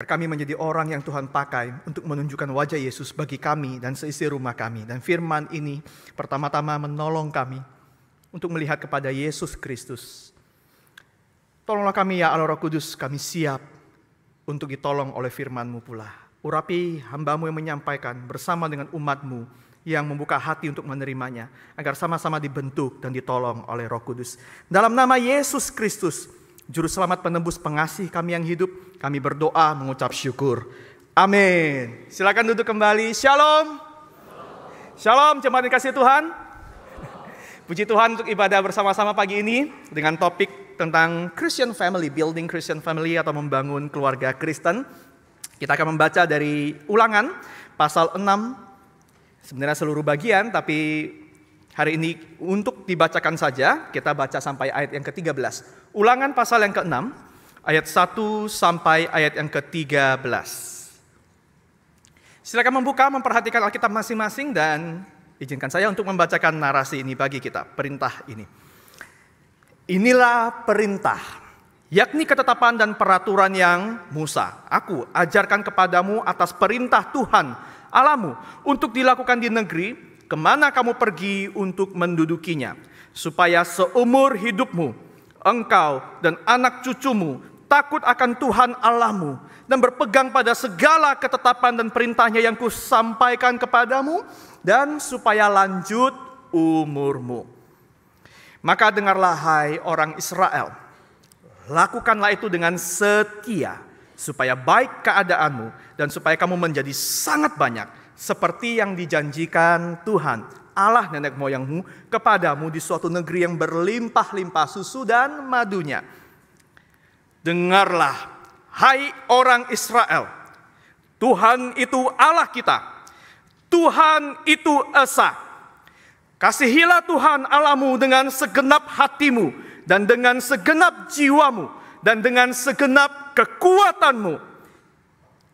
kami menjadi orang yang Tuhan pakai untuk menunjukkan wajah Yesus bagi kami dan seisi rumah kami. Dan firman ini pertama-tama menolong kami untuk melihat kepada Yesus Kristus. Tolonglah kami ya Allah Roh Kudus, kami siap untuk ditolong oleh firman-Mu pula. Urapi hamba-Mu yang menyampaikan bersama dengan umat-Mu yang membuka hati untuk menerimanya, agar sama-sama dibentuk dan ditolong oleh Roh Kudus. Dalam nama Yesus Kristus, Juru Selamat penebus pengasih kami yang hidup, kami berdoa mengucap syukur. Amin. Silakan duduk kembali. Shalom. Shalom, jemaat dikasihi Tuhan. Puji Tuhan untuk ibadah bersama-sama pagi ini dengan topik tentang Christian family, building Christian family atau membangun keluarga Kristen. Kita akan membaca dari Ulangan pasal 6, sebenarnya seluruh bagian, tapi hari ini untuk dibacakan saja, kita baca sampai ayat yang ke-13. Ulangan pasal yang ke-6, ayat 1 sampai ayat yang ke-13. Silakan membuka, memperhatikan Alkitab masing-masing dan izinkan saya untuk membacakan narasi ini bagi kita, perintah ini. Inilah perintah, yakni ketetapan dan peraturan yang Musa, aku ajarkan kepadamu atas perintah Tuhan Allahmu untuk dilakukan di negeri kemana kamu pergi untuk mendudukinya, supaya seumur hidupmu engkau dan anak cucumu takut akan Tuhan Allahmu dan berpegang pada segala ketetapan dan perintahnya yang kusampaikan kepadamu, dan supaya lanjut umurmu. Maka dengarlah hai orang Israel, lakukanlah itu dengan setia, supaya baik keadaanmu dan supaya kamu menjadi sangat banyak, seperti yang dijanjikan Tuhan Allah nenek moyangmu kepadamu di suatu negeri yang berlimpah-limpah susu dan madunya. Dengarlah, hai orang Israel, Tuhan itu Allah kita, Tuhan itu esa. Kasihilah Tuhan Allahmu dengan segenap hatimu dan dengan segenap jiwamu dan dengan segenap kekuatanmu.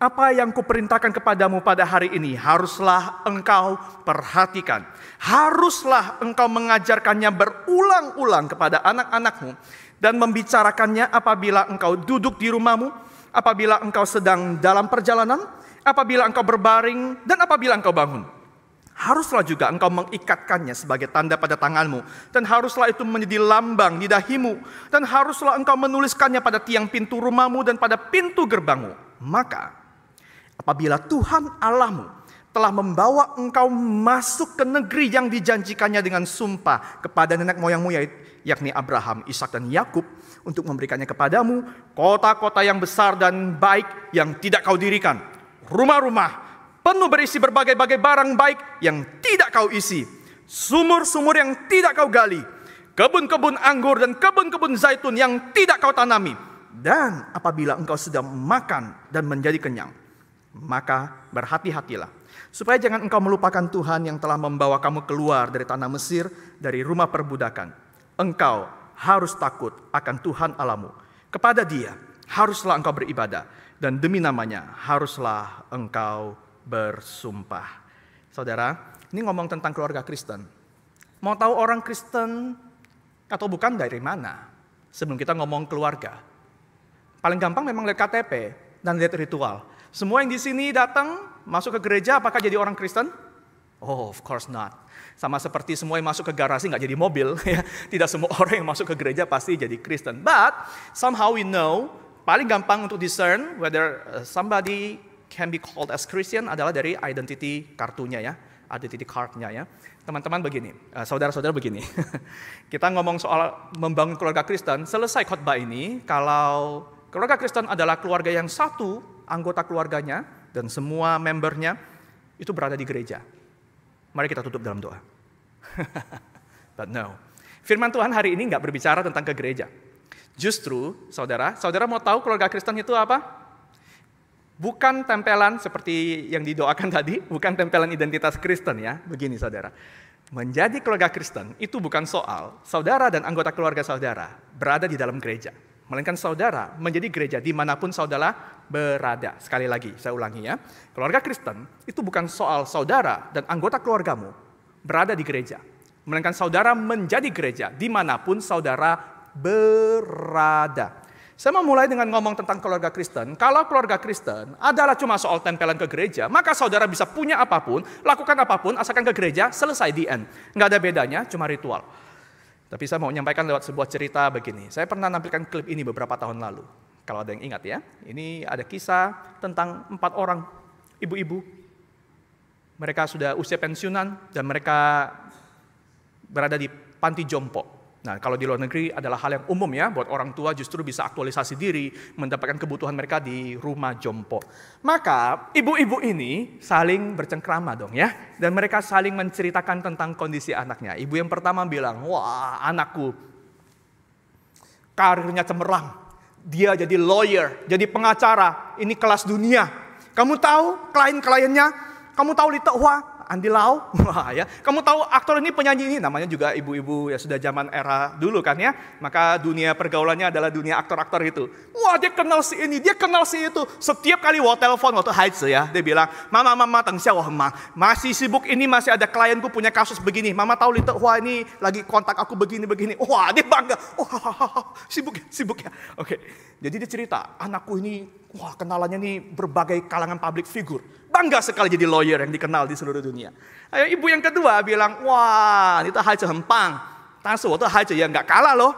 Apa yang kuperintahkan kepadamu pada hari ini haruslah engkau perhatikan. Haruslah engkau mengajarkannya berulang-ulang kepada anak-anakmu dan membicarakannya apabila engkau duduk di rumahmu, apabila engkau sedang dalam perjalanan, apabila engkau berbaring, dan apabila engkau bangun. Haruslah juga engkau mengikatkannya sebagai tanda pada tanganmu, dan haruslah itu menjadi lambang di dahimu, dan haruslah engkau menuliskannya pada tiang pintu rumahmu dan pada pintu gerbangmu. Maka apabila Tuhan Allahmu telah membawa engkau masuk ke negeri yang dijanjikannya dengan sumpah kepada nenek moyangmu, yakni Abraham, Ishak dan Yakub, untuk memberikannya kepadamu kota-kota yang besar dan baik yang tidak kau dirikan, rumah-rumah penuh berisi berbagai-bagai barang baik yang tidak kau isi, sumur-sumur yang tidak kau gali, kebun-kebun anggur dan kebun-kebun zaitun yang tidak kau tanami. Dan apabila engkau sudah makan dan menjadi kenyang, maka berhati-hatilah supaya jangan engkau melupakan Tuhan yang telah membawa kamu keluar dari tanah Mesir, dari rumah perbudakan. Engkau harus takut akan Tuhan Allahmu. Kepada Dia haruslah engkau beribadah, dan demi namanya haruslah engkau bersumpah. Saudara, ini ngomong tentang keluarga Kristen. Mau tahu orang Kristen atau bukan dari mana? Sebelum kita ngomong keluarga, paling gampang memang lihat KTP dan lihat ritual. Semua yang di sini datang masuk ke gereja, apakah jadi orang Kristen? Oh, of course not. Sama seperti semua yang masuk ke garasi nggak jadi mobil. Tidak semua orang yang masuk ke gereja pasti jadi Kristen. But somehow we know, paling gampang untuk discern whether somebody can be called as Christian adalah dari identity kartunya ya, identity cardnya ya. Teman-teman begini, saudara-saudara begini. Kita ngomong soal membangun keluarga Kristen, selesai khotbah ini, kalau keluarga Kristen adalah keluarga yang satu, anggota keluarganya dan semua membernya itu berada di gereja. Mari kita tutup dalam doa. But no, firman Tuhan hari ini nggak berbicara tentang ke gereja. Justru, saudara mau tahu keluarga Kristen itu apa? Bukan tempelan seperti yang didoakan tadi, bukan tempelan identitas Kristen ya. Begini saudara, menjadi keluarga Kristen itu bukan soal saudara dan anggota keluarga saudara berada di dalam gereja. Melainkan saudara menjadi gereja dimanapun saudara berada. Sekali lagi, saya ulangi ya. Keluarga Kristen itu bukan soal saudara dan anggota keluargamu berada di gereja. Melainkan saudara menjadi gereja dimanapun saudara berada. Saya mau mulai dengan ngomong tentang keluarga Kristen. Kalau keluarga Kristen adalah cuma soal tempelan ke gereja, maka saudara bisa punya apapun, lakukan apapun, asalkan ke gereja, selesai, di end. Nggak ada bedanya, cuma ritual. Tapi saya mau menyampaikan lewat sebuah cerita begini. Saya pernah nampilkan klip ini beberapa tahun lalu. Kalau ada yang ingat ya. Ini ada kisah tentang 4 orang ibu-ibu. Mereka sudah usia pensiunan dan mereka berada di panti jompo. Nah, kalau di luar negeri adalah hal yang umum ya, buat orang tua justru bisa aktualisasi diri, mendapatkan kebutuhan mereka di rumah jompo. Maka, ibu-ibu ini saling bercengkrama dong ya, dan mereka saling menceritakan tentang kondisi anaknya. Ibu yang pertama bilang, wah anakku, karirnya cemerlang. Dia jadi lawyer, jadi pengacara, ini kelas dunia. Kamu tahu klien-kliennya, kamu tahu Lee Tek Hwa, Andy Lau, wah ya. Kamu tahu aktor ini, penyanyi ini, namanya juga ibu-ibu ya sudah zaman era dulu kan ya. Maka dunia pergaulannya adalah dunia aktor-aktor itu. Wah dia kenal si ini, dia kenal si itu. Setiap kali telepon waktu Haidze ya, dia bilang, mama, tengsia wah masih sibuk ini, masih ada klienku punya kasus begini. Mama tahu Lee Tek Hwa ini lagi kontak aku begini. Wah dia bangga, wah sibuk ya. Oke. Jadi dia cerita, anakku ini, wah kenalannya nih berbagai kalangan public figure. Bangga sekali jadi lawyer yang dikenal di seluruh dunia. Ayo ibu yang kedua bilang, wah itu Haidze hempang. Tansu waktu Haidze ya nggak kalah loh.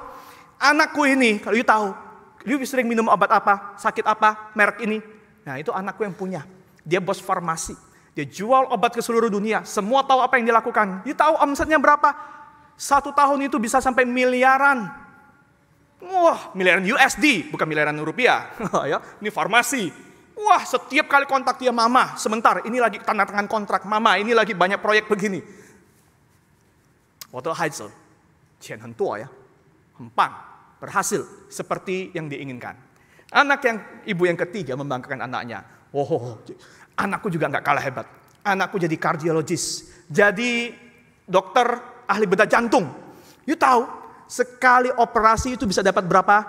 Anakku ini, kalau you tahu, you sering minum obat apa, sakit apa, merek ini. Nah itu anakku yang punya. Dia bos farmasi. Dia jual obat ke seluruh dunia. Semua tahu apa yang dilakukan. You tahu omsetnya berapa? 1 tahun itu bisa sampai miliaran. Wah, miliaran USD, bukan miliaran rupiah. Ya, ini farmasi. Wah, setiap kali kontak dia, mama, sebentar, ini lagi tanda tangan kontrak, mama, ini lagi banyak proyek begini. Waktu Haidze,钱很多ya, hempang, berhasil seperti yang diinginkan. Ibu yang ketiga membanggakan anaknya. Oh, anakku juga nggak kalah hebat. Anakku jadi kardiologis, jadi dokter ahli bedah jantung. You tahu, sekali operasi itu bisa dapat berapa?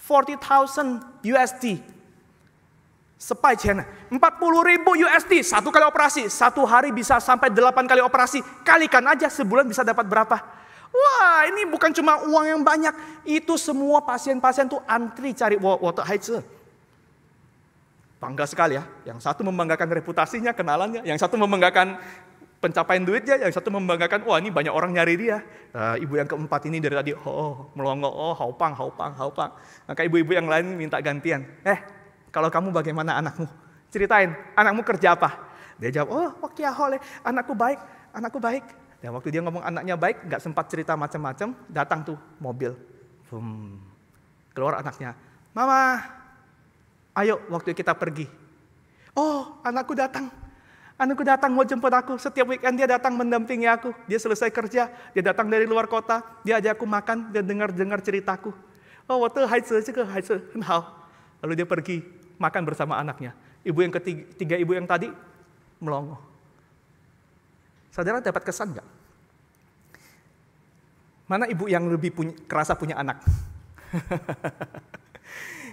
40,000 USD. Sepai China, 40,000 USD, 1 kali operasi. 1 hari bisa sampai 8 kali operasi. Kalikan aja sebulan bisa dapat berapa? Wah, ini bukan cuma uang yang banyak. Itu semua pasien-pasien tuh antri cari water Haidze. Bangga sekali ya. Yang satu membanggakan reputasinya, kenalannya. Yang satu membanggakan pencapaian duitnya. Yang satu membanggakan, wah ini banyak orang nyari dia. Ibu yang keempat ini dari tadi, melongo, haupang. Maka ibu-ibu yang lain minta gantian. Kalau kamu bagaimana anakmu? Ceritain, anakmu kerja apa? Dia jawab, anakku baik. Dan waktu dia ngomong anaknya baik, gak sempat cerita macam-macam, datang tuh mobil. Keluar anaknya, mama, ayo waktu kita pergi. Oh, anakku datang mau jemput aku. Setiap weekend dia datang mendampingi aku. Dia selesai kerja, dia datang dari luar kota, dia ajak aku makan, dia dengar ceritaku. Oh, waktu Haidze, lalu dia pergi makan bersama anaknya. Ibu yang ketiga, ibu yang tadi melongo. Saudara dapat kesan nggak? Mana ibu yang lebih kerasa punya anak?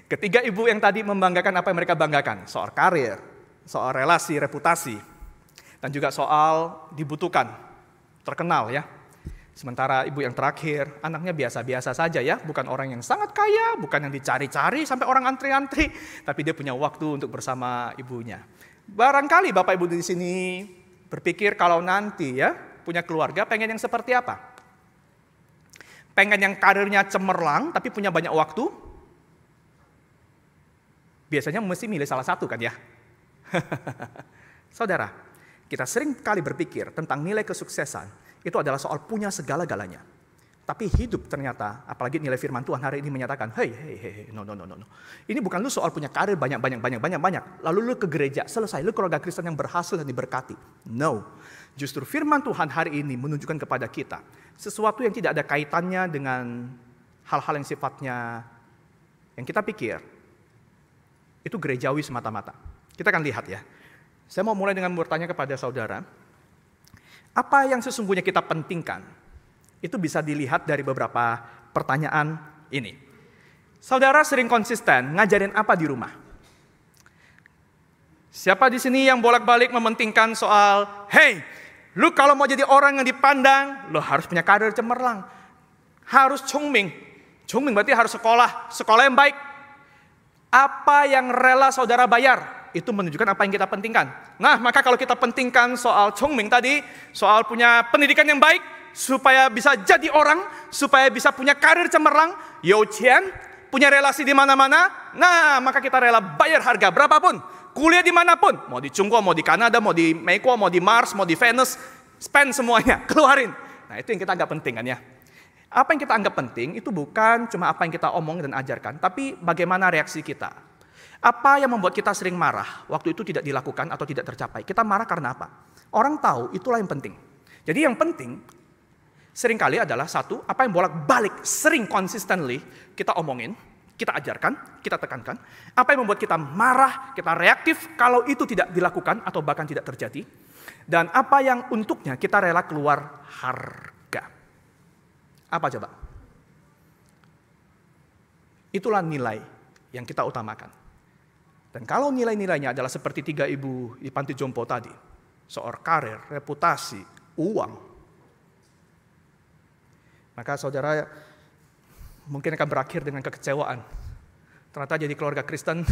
Ketiga ibu yang tadi membanggakan apa yang mereka banggakan. Soal karir, soal relasi, reputasi. Dan juga soal dibutuhkan, terkenal ya. Sementara ibu yang terakhir, anaknya biasa-biasa saja ya. Bukan orang yang sangat kaya, bukan yang dicari-cari sampai orang antri-antri. Tapi dia punya waktu untuk bersama ibunya. Barangkali Bapak Ibu di sini berpikir kalau nanti ya punya keluarga pengen yang seperti apa? Pengen yang karirnya cemerlang tapi punya banyak waktu? Biasanya mesti milih salah satu kan ya. Saudara, kita sering kali berpikir tentang nilai kesuksesan itu adalah soal punya segala-galanya. Tapi hidup ternyata, apalagi nilai firman Tuhan hari ini menyatakan, no. Ini bukan lu soal punya karir banyak. Lalu lu ke gereja, selesai, lu keluarga Kristen yang berhasil dan diberkati. No. Justru firman Tuhan hari ini menunjukkan kepada kita sesuatu yang tidak ada kaitannya dengan hal-hal yang sifatnya yang kita pikir itu gerejawi semata-mata. Kita akan lihat ya. Saya mau mulai dengan bertanya kepada saudara, apa yang sesungguhnya kita pentingkan? Itu bisa dilihat dari beberapa pertanyaan ini. Saudara sering konsisten ngajarin apa di rumah? Siapa di sini yang bolak-balik mementingkan soal, lu kalau mau jadi orang yang dipandang, lu harus punya karir cemerlang. Harus congming. Chongming berarti harus sekolah yang baik. Apa yang rela saudara bayar, itu menunjukkan apa yang kita pentingkan. Nah, maka kalau kita pentingkan soal Chongming tadi, soal punya pendidikan yang baik, supaya bisa jadi orang, supaya bisa punya karir cemerlang, youqian, punya relasi di mana-mana, nah maka kita rela bayar harga berapapun, kuliah dimanapun, mau di Chungguo, mau di Kanada, mau di Meiko, mau di Mars, mau di Venus, spend semuanya, keluarin. Nah itu yang kita anggap penting kan ya. Apa yang kita anggap penting itu bukan cuma apa yang kita omong dan ajarkan, tapi bagaimana reaksi kita. Apa yang membuat kita sering marah waktu itu tidak dilakukan atau tidak tercapai? Kita marah karena apa? Orang tahu itulah yang penting. Jadi yang penting seringkali adalah satu, apa yang bolak-balik sering consistently kita omongin, kita ajarkan, kita tekankan. Apa yang membuat kita marah, kita reaktif kalau itu tidak dilakukan atau bahkan tidak terjadi. Dan apa yang untuknya kita rela keluar harga. Apa coba? Itulah nilai yang kita utamakan. Dan kalau nilai-nilainya adalah seperti 3 ibu di panti jompo tadi, soal karir, reputasi, uang, maka saudara mungkin akan berakhir dengan kekecewaan. Ternyata jadi keluarga Kristen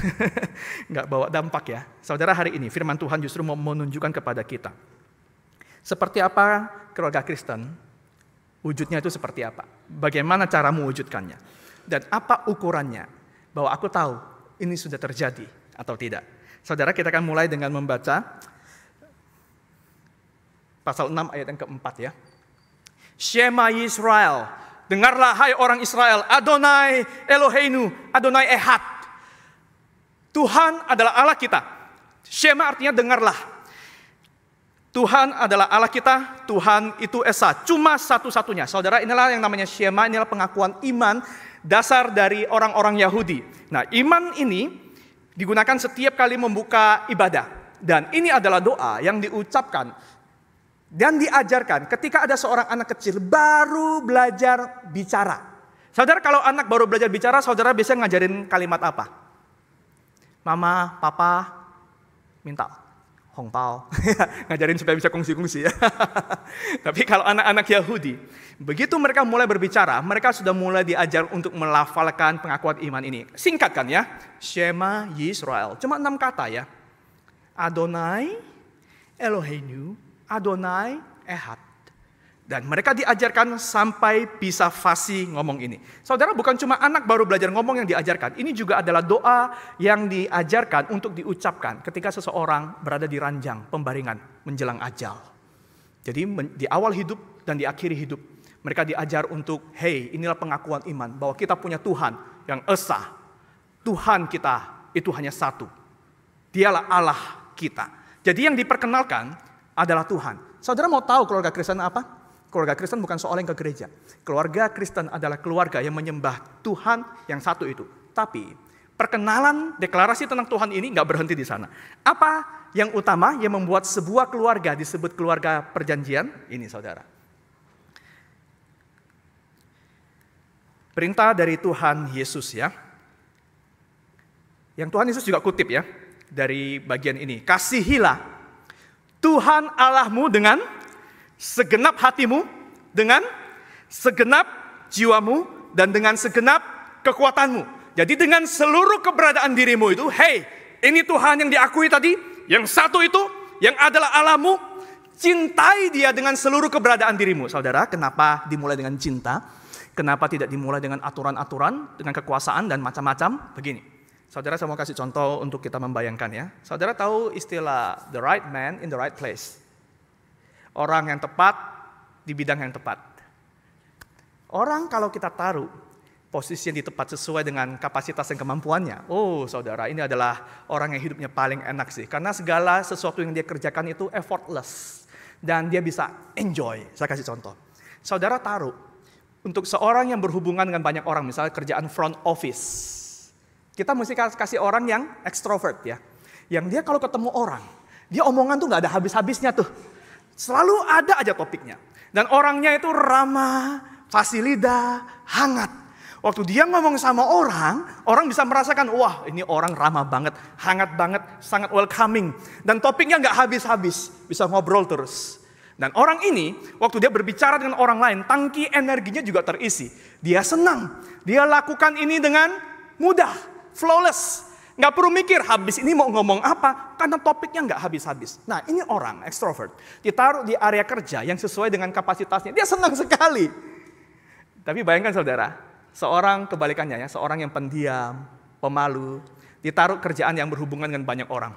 nggak bawa dampak ya. Saudara, hari ini firman Tuhan justru mau menunjukkan kepada kita seperti apa keluarga Kristen, wujudnya itu seperti apa, bagaimana cara mewujudkannya, dan apa ukurannya, bahwa aku tahu ini sudah terjadi atau tidak. Saudara, kita akan mulai dengan membaca pasal 6 ayat yang keempat ya. Shema Yisrael, dengarlah hai orang Israel, Adonai Eloheinu, Adonai Ehad. Tuhan adalah Allah kita. Shema artinya dengarlah. Tuhan adalah Allah kita, Tuhan itu Esa, cuma satu-satunya. Saudara, inilah yang namanya Shema, inilah pengakuan iman dasar dari orang-orang Yahudi. Nah, iman ini digunakan setiap kali membuka ibadah. Dan ini adalah doa yang diucapkan dan diajarkan ketika ada seorang anak kecil baru belajar bicara. Saudara, kalau anak baru belajar bicara, saudara biasanya ngajarin kalimat apa? Mama, papa, minta hongpao. Ngajarin supaya bisa kongsi-kongsi ya. Tapi kalau anak-anak Yahudi, begitu mereka mulai berbicara, mereka sudah mulai diajar untuk melafalkan pengakuan iman ini. Singkat kan ya? Shema Yisrael. Cuma 6 kata ya. Adonai Eloheinu, Adonai Ehad. Dan mereka diajarkan sampai bisa fasih ngomong ini. Saudara, bukan cuma anak baru belajar ngomong yang diajarkan. Ini juga adalah doa yang diajarkan untuk diucapkan ketika seseorang berada di ranjang pembaringan menjelang ajal. Jadi di awal hidup dan di akhir hidup, mereka diajar untuk, hey, inilah pengakuan iman bahwa kita punya Tuhan yang esa. Tuhan kita itu hanya satu. Dialah Allah kita. Jadi yang diperkenalkan adalah Tuhan. Saudara mau tahu keluarga Kristen apa? Keluarga Kristen bukan soal yang ke gereja. Keluarga Kristen adalah keluarga yang menyembah Tuhan yang satu itu. Tapi perkenalan deklarasi tentang Tuhan ini nggak berhenti di sana. Apa yang utama yang membuat sebuah keluarga disebut keluarga perjanjian? Ini saudara. Perintah dari Tuhan Yesus ya. Yang Tuhan Yesus juga kutip ya dari bagian ini. Kasihilah Tuhan Allahmu dengan segenap hatimu, dengan segenap jiwamu, dan dengan segenap kekuatanmu. Jadi dengan seluruh keberadaan dirimu itu, hey, ini Tuhan yang diakui tadi, yang satu itu, yang adalah Allahmu, cintai dia dengan seluruh keberadaan dirimu. Saudara, kenapa dimulai dengan cinta? Kenapa tidak dimulai dengan aturan-aturan, dengan kekuasaan dan macam-macam? Begini, saudara, saya mau kasih contoh untuk kita membayangkan ya. Saudara tahu istilah the right man in the right place. Orang yang tepat di bidang yang tepat. Orang kalau kita taruh posisi yang di tepat sesuai dengan kapasitas dan kemampuannya. Oh saudara, ini adalah orang yang hidupnya paling enak sih. Karena segala sesuatu yang dia kerjakan itu effortless. Dan dia bisa enjoy. Saya kasih contoh. Saudara taruh untuk seorang yang berhubungan dengan banyak orang. Misalnya kerjaan front office. Kita mesti kasih orang yang extrovert ya. Yang dia kalau ketemu orang, dia omongan tuh gak ada habis-habisnya tuh. Selalu ada aja topiknya. Dan orangnya itu ramah, fasih lidah, hangat. Waktu dia ngomong sama orang bisa merasakan, wah ini orang ramah banget, hangat banget, sangat welcoming. Dan topiknya gak habis-habis, bisa ngobrol terus. Dan orang ini, waktu dia berbicara dengan orang lain, tangki energinya juga terisi. Dia senang. Dia lakukan ini dengan mudah, flawless. Nggak perlu mikir, habis ini mau ngomong apa, karena topiknya nggak habis-habis. Nah, ini orang extrovert, ditaruh di area kerja yang sesuai dengan kapasitasnya. Dia senang sekali. Tapi bayangkan saudara, seorang kebalikannya ya, seorang yang pendiam, pemalu, ditaruh kerjaan yang berhubungan dengan banyak orang.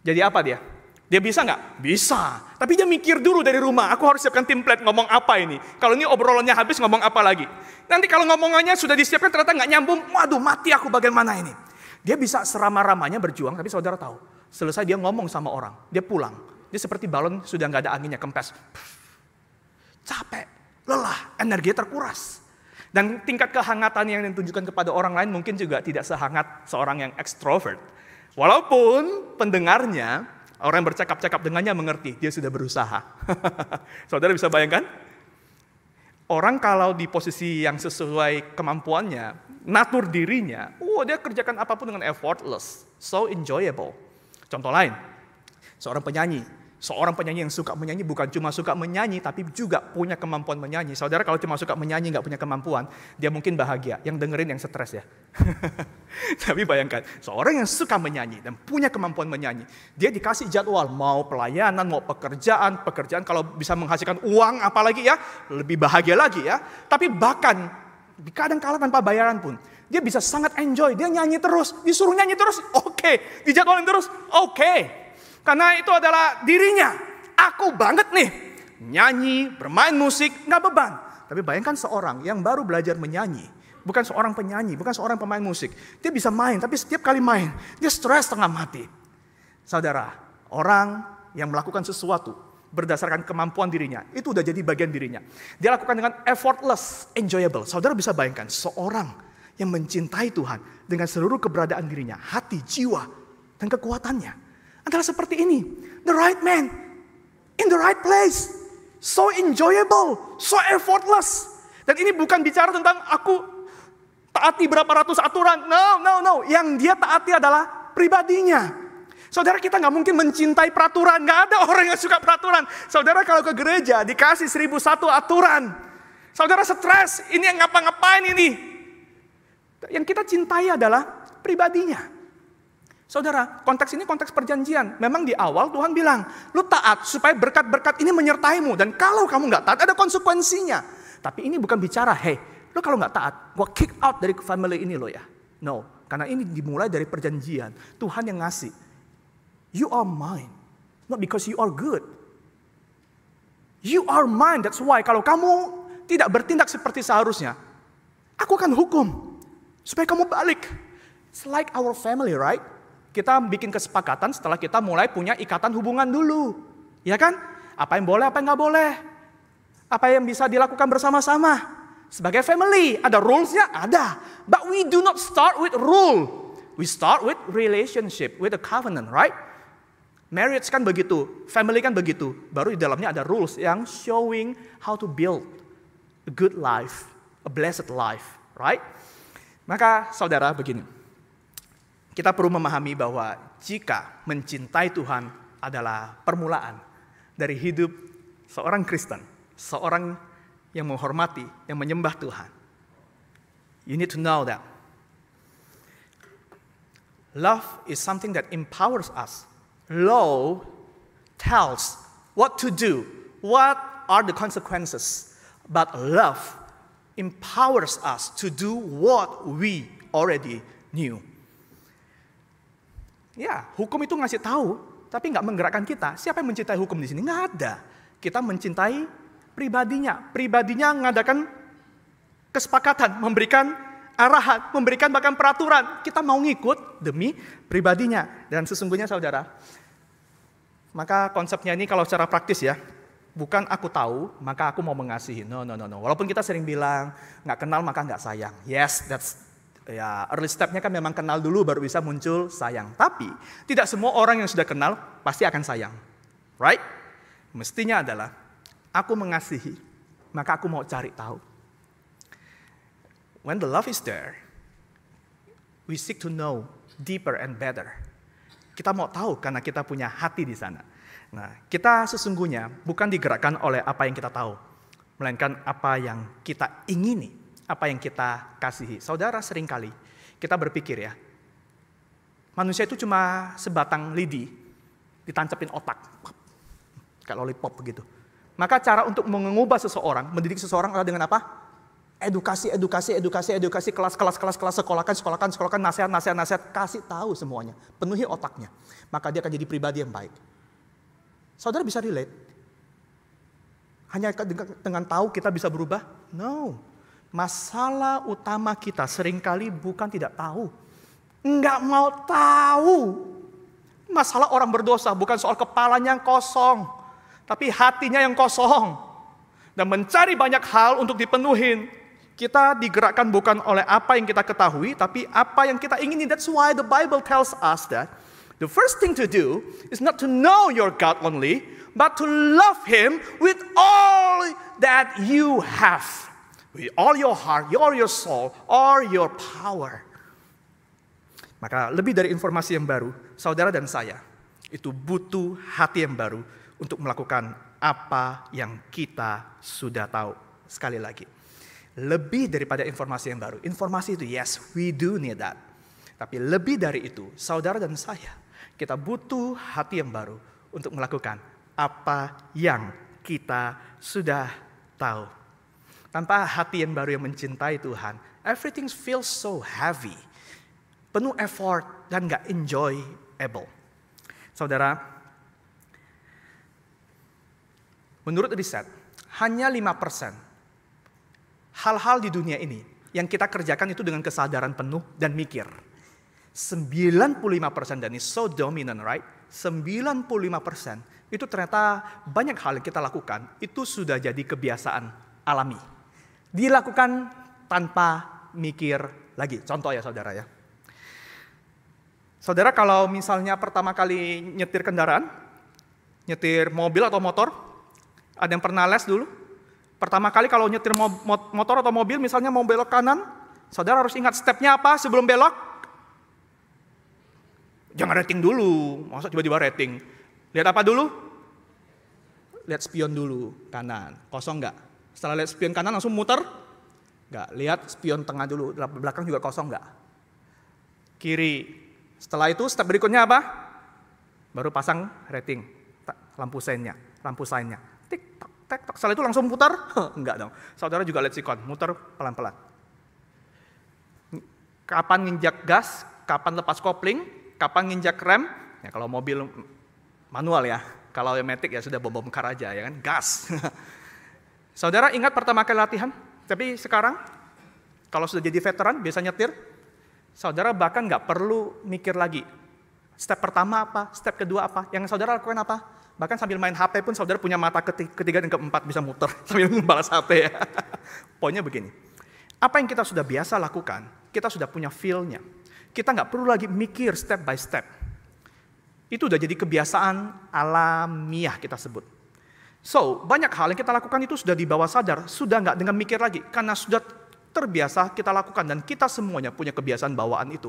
Jadi apa dia? Dia bisa nggak? Bisa. Tapi dia mikir dulu dari rumah, aku harus siapkan template ngomong apa ini. Kalau ini obrolannya habis, ngomong apa lagi. Nanti kalau ngomongannya sudah disiapkan ternyata nggak nyambung, waduh mati aku bagaimana ini. Dia bisa seramah-ramahnya berjuang, tapi saudara tahu, selesai dia ngomong sama orang, dia pulang. Dia seperti balon sudah nggak ada anginnya, kempes. Capek, lelah, energinya terkuras. Dan tingkat kehangatan yang ditunjukkan kepada orang lain mungkin juga tidak sehangat seorang yang ekstrovert. Walaupun pendengarnya, orang yang bercakap-cakap dengannya mengerti, dia sudah berusaha. Saudara bisa bayangkan? Orang kalau di posisi yang sesuai kemampuannya, natur dirinya, dia kerjakan apapun dengan effortless, so enjoyable. Contoh lain, seorang penyanyi yang suka menyanyi bukan cuma suka menyanyi, tapi juga punya kemampuan menyanyi. Saudara kalau cuma suka menyanyi, nggak punya kemampuan, dia mungkin bahagia. Yang dengerin yang stres ya. Tapi bayangkan, seorang yang suka menyanyi dan punya kemampuan menyanyi, dia dikasih jadwal, mau pelayanan, mau pekerjaan kalau bisa menghasilkan uang apalagi ya, lebih bahagia lagi ya. Tapi bahkan, kadang-kala tanpa bayaran pun, dia bisa sangat enjoy, dia nyanyi terus, disuruh nyanyi terus, oke. Dijadwalin terus, oke. Karena itu adalah dirinya. Aku banget nih. Nyanyi, bermain musik, gak beban. Tapi bayangkan seorang yang baru belajar menyanyi. Bukan seorang penyanyi, bukan seorang pemain musik. Dia bisa main, tapi setiap kali main, dia stres setengah mati. Saudara, orang yang melakukan sesuatu berdasarkan kemampuan dirinya, itu udah jadi bagian dirinya. Dia lakukan dengan effortless, enjoyable. Saudara bisa bayangkan, seorang yang mencintai Tuhan dengan seluruh keberadaan dirinya, hati, jiwa, dan kekuatannya adalah seperti ini. The right man, in the right place. So enjoyable, so effortless. Dan ini bukan bicara tentang aku taati berapa ratus aturan. No. Yang dia taati adalah pribadinya. Saudara, kita gak mungkin mencintai peraturan. Gak ada orang yang suka peraturan. Saudara kalau ke gereja dikasih 1001 aturan. Saudara stres, ini yang ngapa-ngapain ini. Yang kita cintai adalah pribadinya. Saudara, konteks ini konteks perjanjian. Memang di awal Tuhan bilang, lu taat supaya berkat-berkat ini menyertaimu. Dan kalau kamu gak taat ada konsekuensinya. Tapi ini bukan bicara, hey, lo kalau nggak taat, gue kick out dari family ini lo ya. No, karena ini dimulai dari perjanjian. Tuhan yang ngasih. You are mine. Not because you are good. You are mine, that's why. Kalau kamu tidak bertindak seperti seharusnya, aku akan hukum. Supaya kamu balik. It's like our family, right? Kita bikin kesepakatan setelah kita mulai punya ikatan hubungan dulu. Ya kan? Apa yang boleh, apa yang nggak boleh. Apa yang bisa dilakukan bersama-sama. Sebagai family, ada rules-nya? Ada. But we do not start with rule. We start with relationship, with a covenant, right? Marriage kan begitu, family kan begitu. Baru di dalamnya ada rules yang showing how to build a good life, a blessed life, right? Maka saudara begini, kita perlu memahami bahwa jika mencintai Tuhan adalah permulaan dari hidup seorang Kristen, seorang yang menghormati, yang menyembah Tuhan. You need to know that love is something that empowers us. Law tells what to do, what are the consequences. But love empowers us to do what we already knew. Ya, hukum itu ngasih tahu, tapi nggak menggerakkan kita. Siapa yang mencintai hukum di sini? Nggak ada. Kita mencintai pribadinya mengadakan kesepakatan, memberikan arahan, memberikan bahkan peraturan. Kita mau ngikut demi pribadinya. Dan sesungguhnya saudara, maka konsepnya ini kalau secara praktis ya, bukan aku tahu, maka aku mau mengasihi. No. Walaupun kita sering bilang, nggak kenal maka nggak sayang. Yes, that's ya early step-nya kan memang kenal dulu baru bisa muncul sayang. Tapi tidak semua orang yang sudah kenal pasti akan sayang. Right? Mestinya adalah aku mengasihi, maka aku mau cari tahu. When the love is there, we seek to know deeper and better. Kita mau tahu karena kita punya hati di sana. Nah, kita sesungguhnya bukan digerakkan oleh apa yang kita tahu, melainkan apa yang kita ingini, apa yang kita kasihi. Saudara, seringkali kita berpikir ya, manusia itu cuma sebatang lidi, ditancapin otak, kayak lollipop begitu. Maka cara untuk mengubah seseorang, mendidik seseorang adalah dengan apa? Edukasi, kelas, sekolahkan, nasihat, kasih tahu semuanya. Penuhi otaknya, maka dia akan jadi pribadi yang baik. Saudara bisa relate? Hanya dengan tahu kita bisa berubah? No. Masalah utama kita seringkali bukan tidak tahu. Enggak mau tahu. Masalah orang berdosa bukan soal kepalanya yang kosong, tapi hatinya yang kosong. Dan mencari banyak hal untuk dipenuhin. Kita digerakkan bukan oleh apa yang kita ketahui, tapi apa yang kita ingini. That's why the Bible tells us that the first thing to do is not to know your God only, but to love Him with all that you have. With all your heart, all your soul, all your power. Maka lebih dari informasi yang baru, saudara dan saya itu butuh hati yang baru untuk melakukan apa yang kita sudah tahu. Sekali lagi, lebih daripada informasi yang baru. Informasi itu, yes, we do need that. Tapi lebih dari itu, saudara dan saya, kita butuh hati yang baru untuk melakukan apa yang kita sudah tahu. Tanpa hati yang baru yang mencintai Tuhan, everything feels so heavy. Penuh effort dan gak enjoyable. Saudara, menurut riset, hanya 5% hal-hal di dunia ini yang kita kerjakan itu dengan kesadaran penuh dan mikir. 95% dan ini so dominant, right? 95% itu ternyata banyak hal yang kita lakukan itu sudah jadi kebiasaan alami. Dilakukan tanpa mikir lagi. Contoh ya saudara ya. Saudara kalau misalnya pertama kali nyetir kendaraan, nyetir mobil atau motor, ada yang pernah les dulu? Pertama kali kalau nyetir motor atau mobil, misalnya mau belok kanan, saudara harus ingat stepnya apa sebelum belok? Jangan rating dulu, masa tiba-tiba rating. Lihat apa dulu? Lihat spion dulu, kanan, kosong nggak? Setelah lihat spion kanan langsung muter? Nggak, lihat spion tengah dulu, belakang juga kosong nggak? Kiri. Setelah itu step berikutnya apa? Baru pasang rating, lampu sainnya. Tik, tek, tok. Setelah itu langsung putar? Enggak dong. Saudara juga lihat sikon, muter pelan-pelan. Kapan nginjak gas, kapan lepas kopling, kapan nginjak rem. Ya kalau mobil manual ya, kalau yang matic ya sudah bom-bom-kar aja ya kan, gas. Saudara ingat pertama kali latihan? Tapi sekarang, kalau sudah jadi veteran, biasa nyetir, saudara bahkan nggak perlu mikir lagi. Step pertama apa, step kedua apa, yang saudara lakukan apa? Bahkan sambil main HP pun saudara punya mata ketiga dan keempat bisa muter sambil membalas HP ya. Poinnya begini, apa yang kita sudah biasa lakukan, kita sudah punya feel-nya. Kita nggak perlu lagi mikir step by step. Itu udah jadi kebiasaan alamiah kita sebut. So, banyak hal yang kita lakukan itu sudah di bawah sadar, sudah nggak dengan mikir lagi, karena sudah terbiasa kita lakukan dan kita semuanya punya kebiasaan bawaan itu.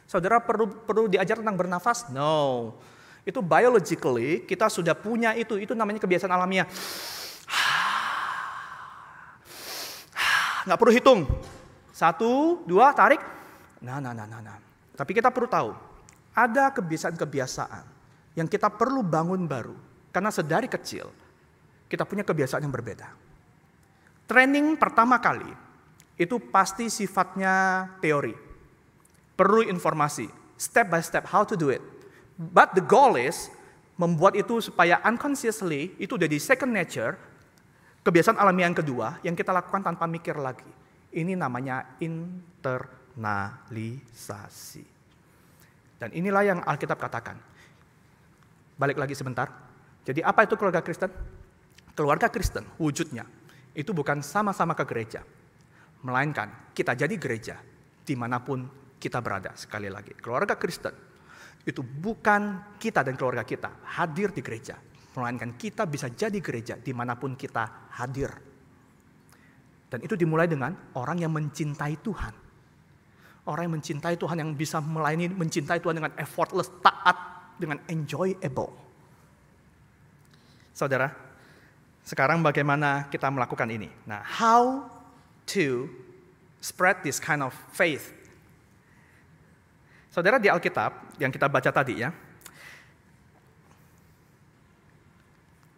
Saudara perlu diajar tentang bernafas? No. Itu biologically kita sudah punya itu namanya kebiasaan alamiah. Nggak perlu hitung. 1, 2, tarik. Nah. Tapi kita perlu tahu, ada kebiasaan-kebiasaan yang kita perlu bangun baru. Karena sedari kecil, kita punya kebiasaan yang berbeda. Training pertama kali, itu pasti sifatnya teori. Perlu informasi, step by step, how to do it. But the goal is, membuat itu supaya unconsciously, itu udah di second nature, kebiasaan alamiah yang kedua, yang kita lakukan tanpa mikir lagi. Ini namanya internalisasi. Dan inilah yang Alkitab katakan. Balik lagi sebentar. Jadi apa itu keluarga Kristen? Keluarga Kristen wujudnya itu bukan sama-sama ke gereja. Melainkan kita jadi gereja dimanapun kita berada. Sekali lagi, keluarga Kristen itu bukan kita dan keluarga kita hadir di gereja. Melainkan kita bisa jadi gereja dimanapun kita hadir. Dan itu dimulai dengan orang yang mencintai Tuhan. Orang yang mencintai Tuhan, yang bisa melayani, mencintai Tuhan dengan effortless, taat, dengan enjoyable. Saudara, sekarang bagaimana kita melakukan ini? Nah, how to spread this kind of faith? Saudara, di Alkitab yang kita baca tadi ya,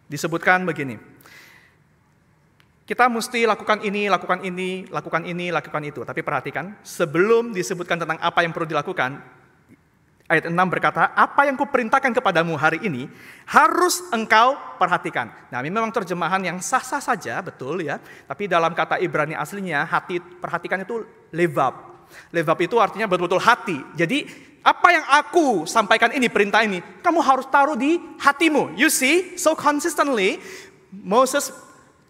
disebutkan begini. Kita mesti lakukan ini, lakukan ini, lakukan ini, lakukan itu. Tapi perhatikan, sebelum disebutkan tentang apa yang perlu dilakukan, ayat 6 berkata, apa yang kuperintahkan kepadamu hari ini harus engkau perhatikan. Nah, ini memang terjemahan yang sah-sah saja, betul ya. Tapi dalam kata Ibrani aslinya, hati perhatikan itu levab. Levab itu artinya betul-betul hati. Jadi, apa yang aku sampaikan ini, perintah ini, kamu harus taruh di hatimu. You see, so consistently, Moses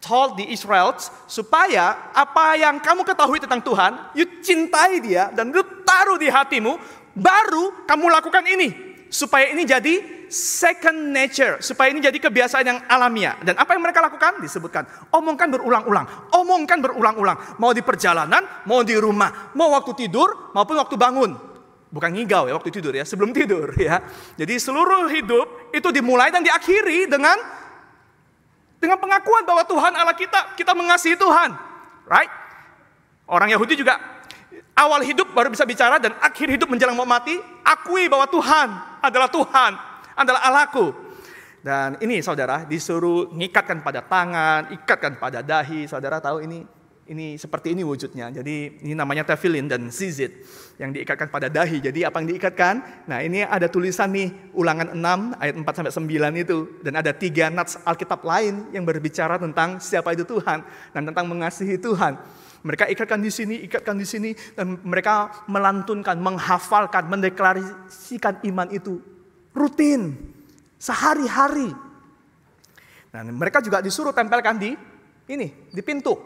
told the Israelites supaya apa yang kamu ketahui tentang Tuhan, you cintai dia dan you taruh di hatimu, baru kamu lakukan ini. Supaya ini jadi second nature. Supaya ini jadi kebiasaan yang alamiah. Dan apa yang mereka lakukan? Disebutkan. Omongkan berulang-ulang. Omongkan berulang-ulang. Mau di perjalanan, mau di rumah. Mau waktu tidur, maupun waktu bangun. Bukan ngigau ya, waktu tidur ya. Sebelum tidur ya. Jadi seluruh hidup itu dimulai dan diakhiri dengan pengakuan bahwa Tuhan Allah kita mengasihi Tuhan. Right? Orang Yahudi juga awal hidup baru bisa bicara dan akhir hidup menjelang mau mati, akui bahwa Tuhan, adalah Allahku. Dan ini saudara disuruh ngikatkan pada tangan, ikatkan pada dahi. Saudara tahu ini seperti ini wujudnya. Jadi ini namanya tefillin dan zizit yang diikatkan pada dahi. Jadi apa yang diikatkan? Nah, ini ada tulisan nih Ulangan 6 ayat 4 sampai 9 itu, dan ada 3 nats Alkitab lain yang berbicara tentang siapa itu Tuhan dan tentang mengasihi Tuhan. Mereka ikatkan di sini, dan mereka melantunkan, menghafalkan, mendeklarasikan iman itu rutin, sehari-hari. Dan mereka juga disuruh tempelkan di pintu.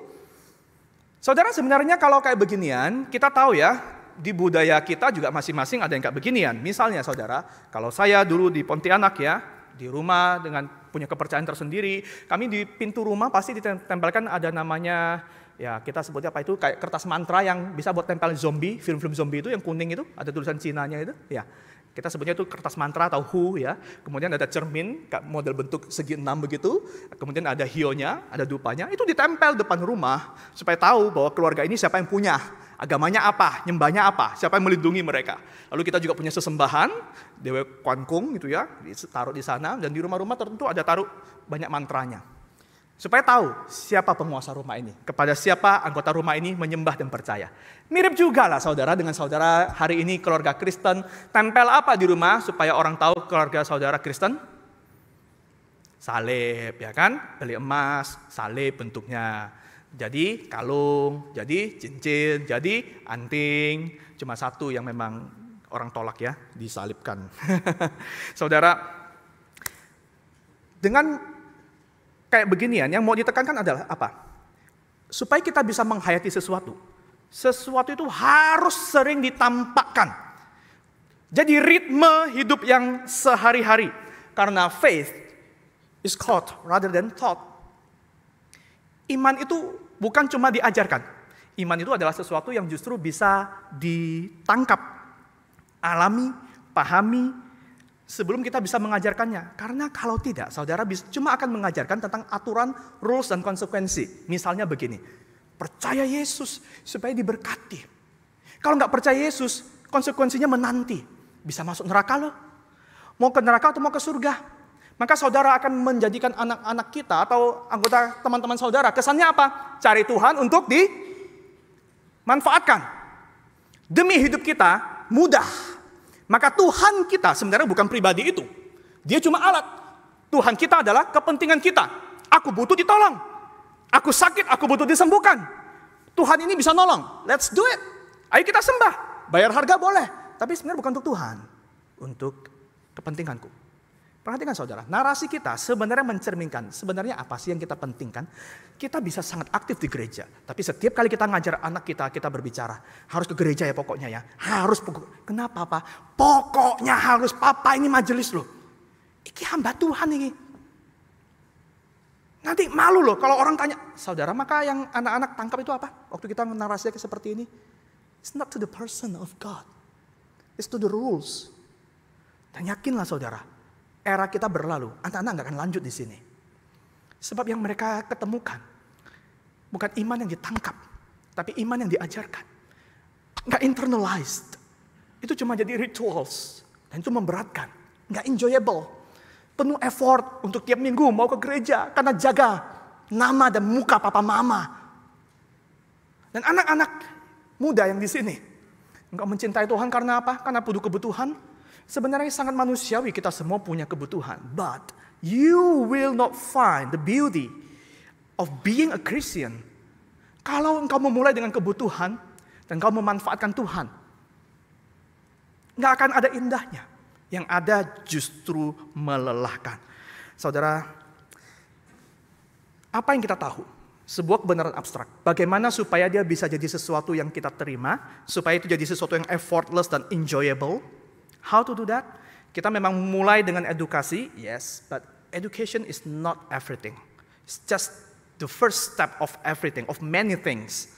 Saudara, sebenarnya kalau kayak beginian, kita tahu ya, di budaya kita juga masing-masing ada yang kayak beginian. Misalnya saudara, kalau saya dulu di Pontianak ya, di rumah dengan punya kepercayaan tersendiri, kami di pintu rumah pasti ditempelkan ada namanya, ya kita sebutnya apa itu, kayak kertas mantra yang bisa buat tempel zombie, film-film zombie itu yang kuning itu, ada tulisan Cinanya itu, ya. Kita sebutnya itu kertas mantra atau hu ya. Kemudian ada cermin, model bentuk segi 6 begitu. Kemudian ada hionya, ada dupanya. Itu ditempel depan rumah supaya tahu bahwa keluarga ini siapa yang punya, agamanya apa, nyembahnya apa, siapa yang melindungi mereka. Lalu kita juga punya sesembahan, Dewa Kuan Kung gitu ya, ditaruh di sana, dan di rumah-rumah tertentu ada taruh banyak mantranya. Supaya tahu siapa penguasa rumah ini, kepada siapa anggota rumah ini menyembah dan percaya. Mirip juga lah saudara dengan saudara hari ini keluarga Kristen. Tempel apa di rumah supaya orang tahu keluarga saudara Kristen? Salib ya kan, beli emas, salib bentuknya. Jadi kalung, jadi cincin, jadi anting. Cuma satu yang memang orang tolak ya, disalibkan. Saudara, dengan kayak beginian, yang mau ditekankan adalah apa? Supaya kita bisa menghayati sesuatu. Sesuatu itu harus sering ditampakkan. Jadi ritme hidup yang sehari-hari. Karena faith is caught rather than taught. Iman itu bukan cuma diajarkan. Iman itu adalah sesuatu yang justru bisa ditangkap, alami, pahami, sebelum kita bisa mengajarkannya. Karena kalau tidak, saudara cuma akan mengajarkan tentang aturan, rules, dan konsekuensi. Misalnya begini, percaya Yesus supaya diberkati. Kalau nggak percaya Yesus, konsekuensinya menanti. Bisa masuk neraka loh. Mau ke neraka atau mau ke surga. Maka saudara akan menjadikan anak-anak kita atau anggota teman-teman saudara, kesannya apa? Cari Tuhan untuk dimanfaatkan. Demi hidup kita mudah. Maka Tuhan kita sebenarnya bukan pribadi itu. Dia cuma alat. Tuhan kita adalah kepentingan kita. Aku butuh ditolong. Aku sakit, aku butuh disembuhkan. Tuhan ini bisa nolong. Let's do it. Ayo kita sembah. Bayar harga boleh. Tapi sebenarnya bukan untuk Tuhan. Untuk kepentinganku. Perhatikan saudara. Narasi kita sebenarnya mencerminkan. Sebenarnya apa sih yang kita pentingkan? Kita bisa sangat aktif di gereja. Tapi setiap kali kita ngajar anak kita, kita berbicara. Harus ke gereja ya pokoknya ya. Harus. Kenapa Pak? Pokoknya harus. Papa ini majelis loh. Ini hamba Tuhan ini. Nanti malu loh kalau orang tanya, saudara, maka yang anak-anak tangkap itu apa? Waktu kita narasinya seperti ini. It's not to the person of God. It's to the rules. Dan yakinlah saudara, era kita berlalu, anak-anak gak akan lanjut di sini. Sebab yang mereka ketemukan bukan iman yang ditangkap, tapi iman yang diajarkan. Nggak internalized. Itu cuma jadi rituals. Dan itu memberatkan. Nggak enjoyable. Penuh effort untuk tiap minggu mau ke gereja. Karena jaga nama dan muka papa mama. Dan anak-anak muda yang di sini. Nggak mencintai Tuhan karena apa? Karena butuh kebutuhan. Sebenarnya sangat manusiawi, kita semua punya kebutuhan. But you will not find the beauty of being a Christian kalau engkau memulai dengan kebutuhan dan engkau memanfaatkan Tuhan. Nggak akan ada indahnya. Yang ada justru melelahkan. Saudara, apa yang kita tahu? Sebuah kebenaran abstrak. Bagaimana supaya dia bisa jadi sesuatu yang kita terima, supaya itu jadi sesuatu yang effortless dan enjoyable. How to do that? Kita memang mulai dengan edukasi, yes, but education is not everything. It's just the first step of everything, of many things.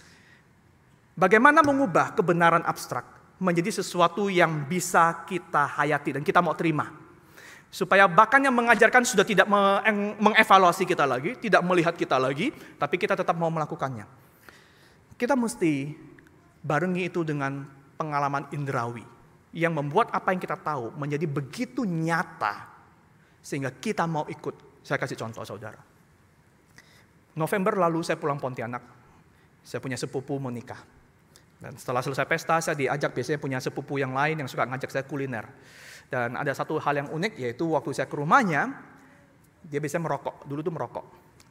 Bagaimana mengubah kebenaran abstrak menjadi sesuatu yang bisa kita hayati dan kita mau terima. Supaya bahkan yang mengajarkan sudah tidak mengevaluasi kita lagi, tidak melihat kita lagi, tapi kita tetap mau melakukannya. Kita mesti barengi itu dengan pengalaman indrawi yang membuat apa yang kita tahu menjadi begitu nyata sehingga kita mau ikut. Saya kasih contoh, saudara. November lalu saya pulang Pontianak. Saya punya sepupu mau nikah. Dan setelah selesai pesta, saya diajak biasanya punya sepupu yang lain yang suka ngajak saya kuliner. Dan ada satu hal yang unik, yaitu waktu saya ke rumahnya, dia biasanya merokok. Dulu tuh merokok.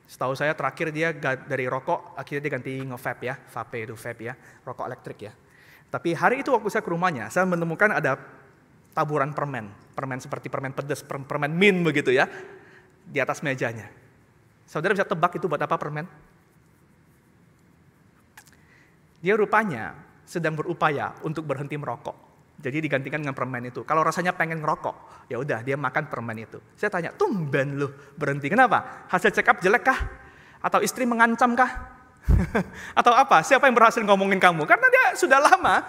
Setahu saya terakhir dia dari rokok, akhirnya dia ganti nge-vape ya. Vape itu vape ya, rokok elektrik ya. Tapi hari itu waktu saya ke rumahnya, saya menemukan ada taburan permen. Permen seperti permen pedas, permen mint begitu ya. Di atas mejanya. Saudara bisa tebak itu buat apa permen? Dia rupanya sedang berupaya untuk berhenti merokok. Jadi digantikan dengan permen itu. Kalau rasanya pengen ngerokok, ya udah dia makan permen itu. Saya tanya, tumben lu berhenti. Kenapa? Hasil check up jelek kah? Atau istri mengancam kah? Atau apa? Siapa yang berhasil ngomongin kamu? Karena dia sudah lama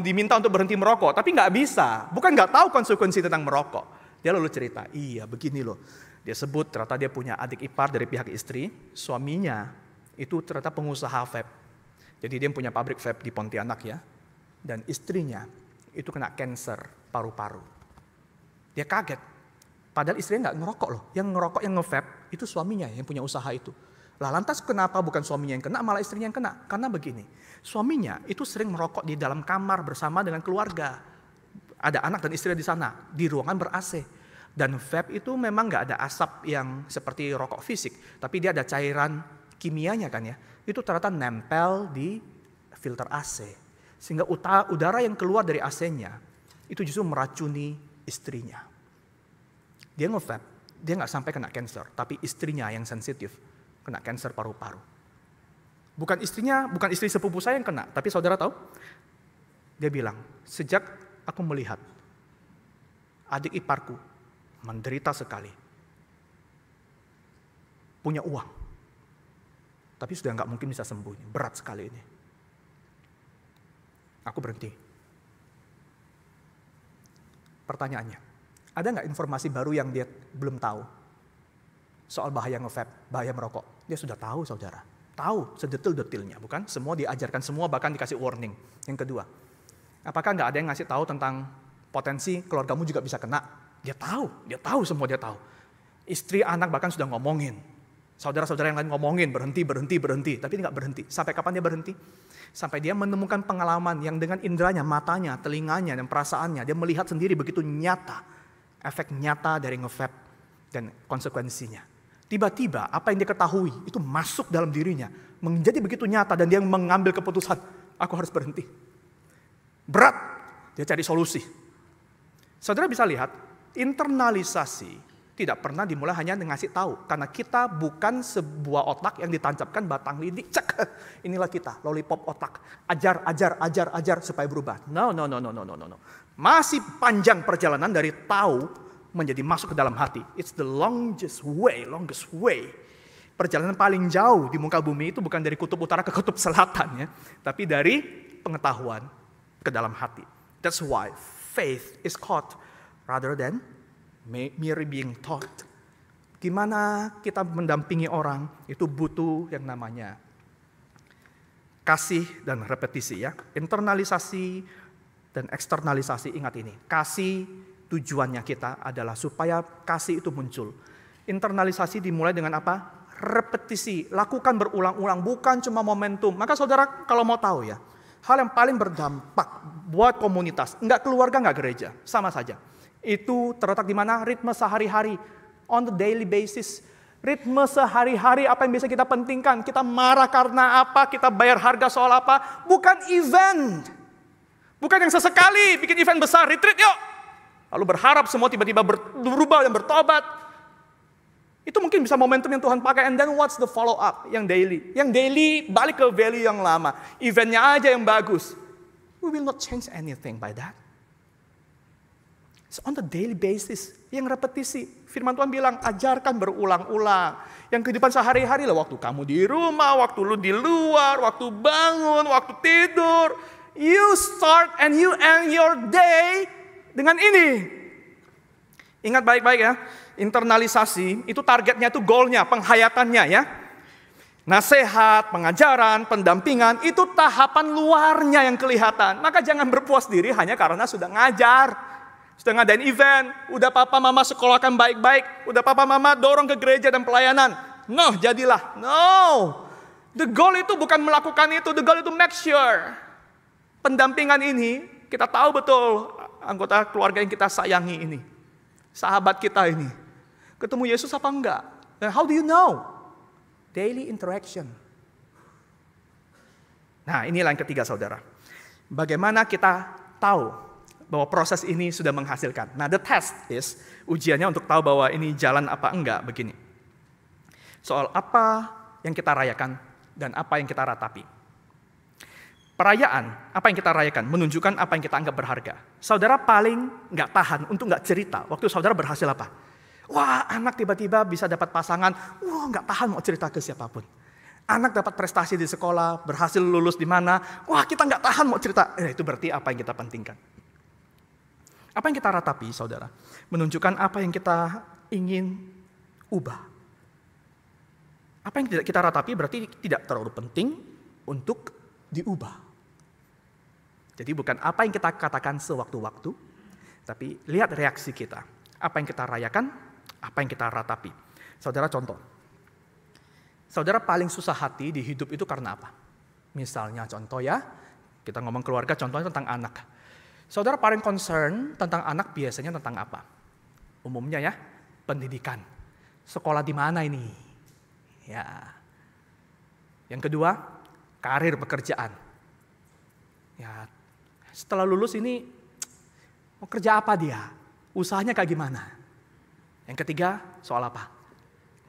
diminta untuk berhenti merokok, tapi nggak bisa. Bukan nggak tahu konsekuensi tentang merokok. Dia lalu cerita, iya begini loh. Dia sebut ternyata dia punya adik ipar dari pihak istri. Suaminya itu ternyata pengusaha vape. Jadi dia punya pabrik vape di Pontianak ya. Dan istrinya itu kena kanker paru-paru. Dia kaget. Padahal istrinya nggak ngerokok loh. Yang ngerokok, yang nge-vape itu suaminya yang punya usaha itu. Lah lantas kenapa bukan suaminya yang kena, malah istrinya yang kena? Karena begini, suaminya itu sering merokok di dalam kamar bersama dengan keluarga. Ada anak dan istri di sana, di ruangan ber-AC. Dan vape itu memang nggak ada asap yang seperti rokok fisik. Tapi dia ada cairan kimianya kan ya. Itu ternyata nempel di filter AC. Sehingga udara yang keluar dari AC-nya itu justru meracuni istrinya. Dia nge-vape, dia nggak sampai kena kanker, tapi istrinya yang sensitif kena kanker paru-paru. Bukan istri sepupu saya yang kena, tapi saudara tahu? Dia bilang, sejak aku melihat adik iparku menderita sekali, punya uang, tapi sudah nggak mungkin bisa sembuh, berat sekali ini. Aku berhenti. Pertanyaannya, ada nggak informasi baru yang dia belum tahu soal bahaya nge-vape, bahaya merokok? Dia sudah tahu, saudara. Tahu sedetil-detilnya, bukan? Semua diajarkan, semua bahkan dikasih warning. Yang kedua, apakah nggak ada yang ngasih tahu tentang potensi keluargamu juga bisa kena? Dia tahu semua dia tahu. Istri, anak bahkan sudah ngomongin. Saudara-saudara yang lain ngomongin, berhenti, tapi nggak berhenti. Sampai kapan dia berhenti? Sampai dia menemukan pengalaman yang dengan indranya, matanya, telinganya, dan perasaannya, dia melihat sendiri begitu nyata, efek nyata dari nge-vape dan konsekuensinya. Tiba-tiba apa yang dia ketahui itu masuk dalam dirinya, menjadi begitu nyata dan dia mengambil keputusan, aku harus berhenti. Berat, dia cari solusi. Saudara bisa lihat, internalisasi tidak pernah dimulai hanya dengan ngasih tahu. Karena kita bukan sebuah otak yang ditancapkan batang lidi. Cek, inilah kita, lollipop otak. Ajar supaya berubah. No. Masih panjang perjalanan dari tahu menjadi masuk ke dalam hati. It's the longest way. Perjalanan paling jauh di muka bumi itu bukan dari kutub utara ke kutub selatan ya. Tapi dari pengetahuan ke dalam hati. That's why faith is caught rather than merely being taught. Gimana kita mendampingi orang, itu butuh yang namanya kasih dan repetisi ya. Internalisasi dan eksternalisasi, ingat ini. Kasih tujuannya kita adalah supaya kasih itu muncul. Internalisasi dimulai dengan apa? Repetisi, lakukan berulang-ulang, bukan cuma momentum. Maka saudara kalau mau tahu ya, hal yang paling berdampak buat komunitas, enggak keluarga, enggak gereja, sama saja. Itu terletak di mana? Ritme sehari-hari, on the daily basis. Ritme sehari-hari apa yang bisa kita pentingkan? Kita marah karena apa? Kita bayar harga soal apa? Bukan event. Bukan yang sesekali bikin event besar, retreat yuk. Lalu berharap semua tiba-tiba berubah dan bertobat. Itu mungkin bisa momentum yang Tuhan pakai. And then what's the follow up? Yang daily. Yang daily balik ke value yang lama. Eventnya aja yang bagus. We will not change anything by that. It's on the daily basis. Yang repetisi. Firman Tuhan bilang, ajarkan berulang-ulang. Yang kehidupan sehari-hari lah. Waktu kamu di rumah, waktu lu di luar, waktu bangun, waktu tidur. You start and you end your day dengan ini. Ingat baik-baik ya. Internalisasi itu targetnya, itu goalnya, penghayatannya ya. Nasihat, pengajaran, pendampingan itu tahapan luarnya yang kelihatan. Maka jangan berpuas diri hanya karena sudah ngajar, sudah ngadain event, udah papa mama sekolahkan baik-baik, udah papa mama dorong ke gereja dan pelayanan. No, jadilah. No. The goal itu bukan melakukan itu, the goal itu make sure. Pendampingan ini kita tahu betul anggota keluarga yang kita sayangi ini. Sahabat kita ini. Ketemu Yesus apa enggak? And how do you know? Daily interaction. Nah, inilah yang ketiga saudara. Bagaimana kita tahu bahwa proses ini sudah menghasilkan? Nah, the test is, ujiannya untuk tahu bahwa ini jalan apa enggak begini. Soal apa yang kita rayakan dan apa yang kita ratapi. Perayaan, apa yang kita rayakan, menunjukkan apa yang kita anggap berharga. Saudara paling enggak tahan untuk enggak cerita waktu saudara berhasil apa. Wah, anak tiba-tiba bisa dapat pasangan, wah nggak tahan mau cerita ke siapapun. Anak dapat prestasi di sekolah, berhasil lulus di mana, wah kita nggak tahan mau cerita. Itu berarti apa yang kita pentingkan. Apa yang kita ratapi, saudara, menunjukkan apa yang kita ingin ubah. Apa yang tidak kita ratapi berarti tidak terlalu penting untuk diubah. Jadi bukan apa yang kita katakan sewaktu-waktu, tapi lihat reaksi kita. Apa yang kita rayakan, apa yang kita ratapi. Saudara contoh. Saudara paling susah hati di hidup itu karena apa? Misalnya contoh ya, kita ngomong keluarga, contohnya tentang anak. Saudara paling concern tentang anak biasanya tentang apa? Umumnya ya, pendidikan. Sekolah di mana ini? Ya. Yang kedua, karir pekerjaan. Ya, setelah lulus ini mau kerja apa dia? Usahanya kayak gimana? Yang ketiga, soal apa?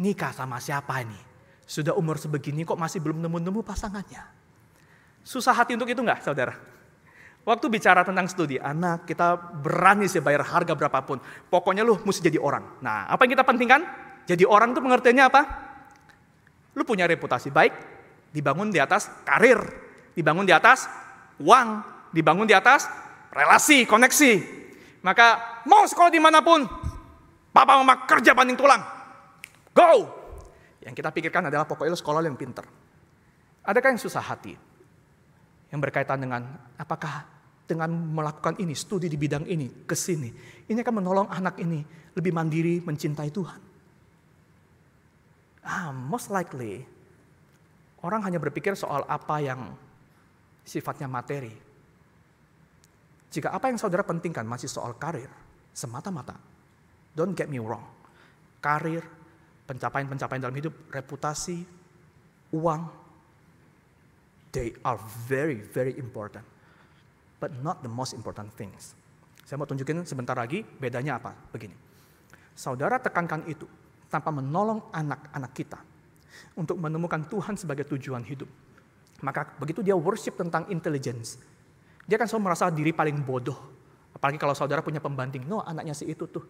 Nikah sama siapa ini? Sudah umur sebegini kok masih belum nemu-nemu pasangannya. Susah hati untuk itu enggak, saudara? Waktu bicara tentang studi anak, kita berani sih bayar harga berapapun. Pokoknya lu mesti jadi orang. Nah, apa yang kita pentingkan? Jadi orang itu pengertiannya apa? Lu punya reputasi baik, dibangun di atas karir, dibangun di atas uang, dibangun di atas relasi, koneksi. Maka mau sekolah dimanapun, papa mama kerja banting tulang. Go! Yang kita pikirkan adalah pokoknya lu sekolah yang pinter. Adakah yang susah hati? Yang berkaitan dengan apakah dengan melakukan ini, studi di bidang ini, ke sini. Ini akan menolong anak ini lebih mandiri, mencintai Tuhan. Most likely, orang hanya berpikir soal apa yang sifatnya materi. Jika apa yang saudara pentingkan masih soal karir, semata-mata, don't get me wrong. Karir, pencapaian-pencapaian dalam hidup, reputasi, uang, they are very, very important. But not the most important things. Saya mau tunjukin sebentar lagi bedanya apa. Begini. Saudara tekankan itu tanpa menolong anak-anak kita untuk menemukan Tuhan sebagai tujuan hidup. Maka begitu dia worship tentang intelligence, dia akan selalu merasa diri paling bodoh. Apalagi kalau saudara punya pembanding, no anaknya si itu tuh.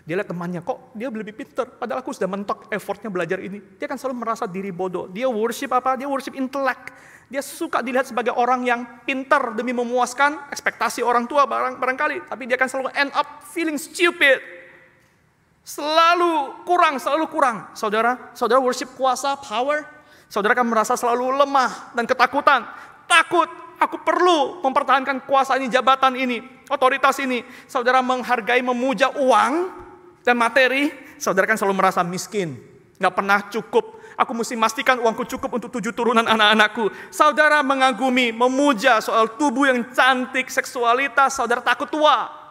Dia lihat temannya, kok dia lebih pintar, padahal aku sudah mentok effortnya belajar ini. Dia akan selalu merasa diri bodoh. Dia worship apa? Dia worship intelek. Dia suka dilihat sebagai orang yang pintar demi memuaskan ekspektasi orang tua barangkali. Tapi dia akan selalu end up feeling stupid. Selalu kurang. Saudara worship kuasa, power. Saudara akan merasa selalu lemah dan ketakutan. Takut, aku perlu mempertahankan kuasa ini, jabatan ini, otoritas ini. Saudara menghargai, memuja uang dan materi. Saudara kan selalu merasa miskin, gak pernah cukup. Aku mesti memastikan uangku cukup untuk 7 turunan anak-anakku. Saudara mengagumi, memuja soal tubuh yang cantik, seksualitas. Saudara takut tua.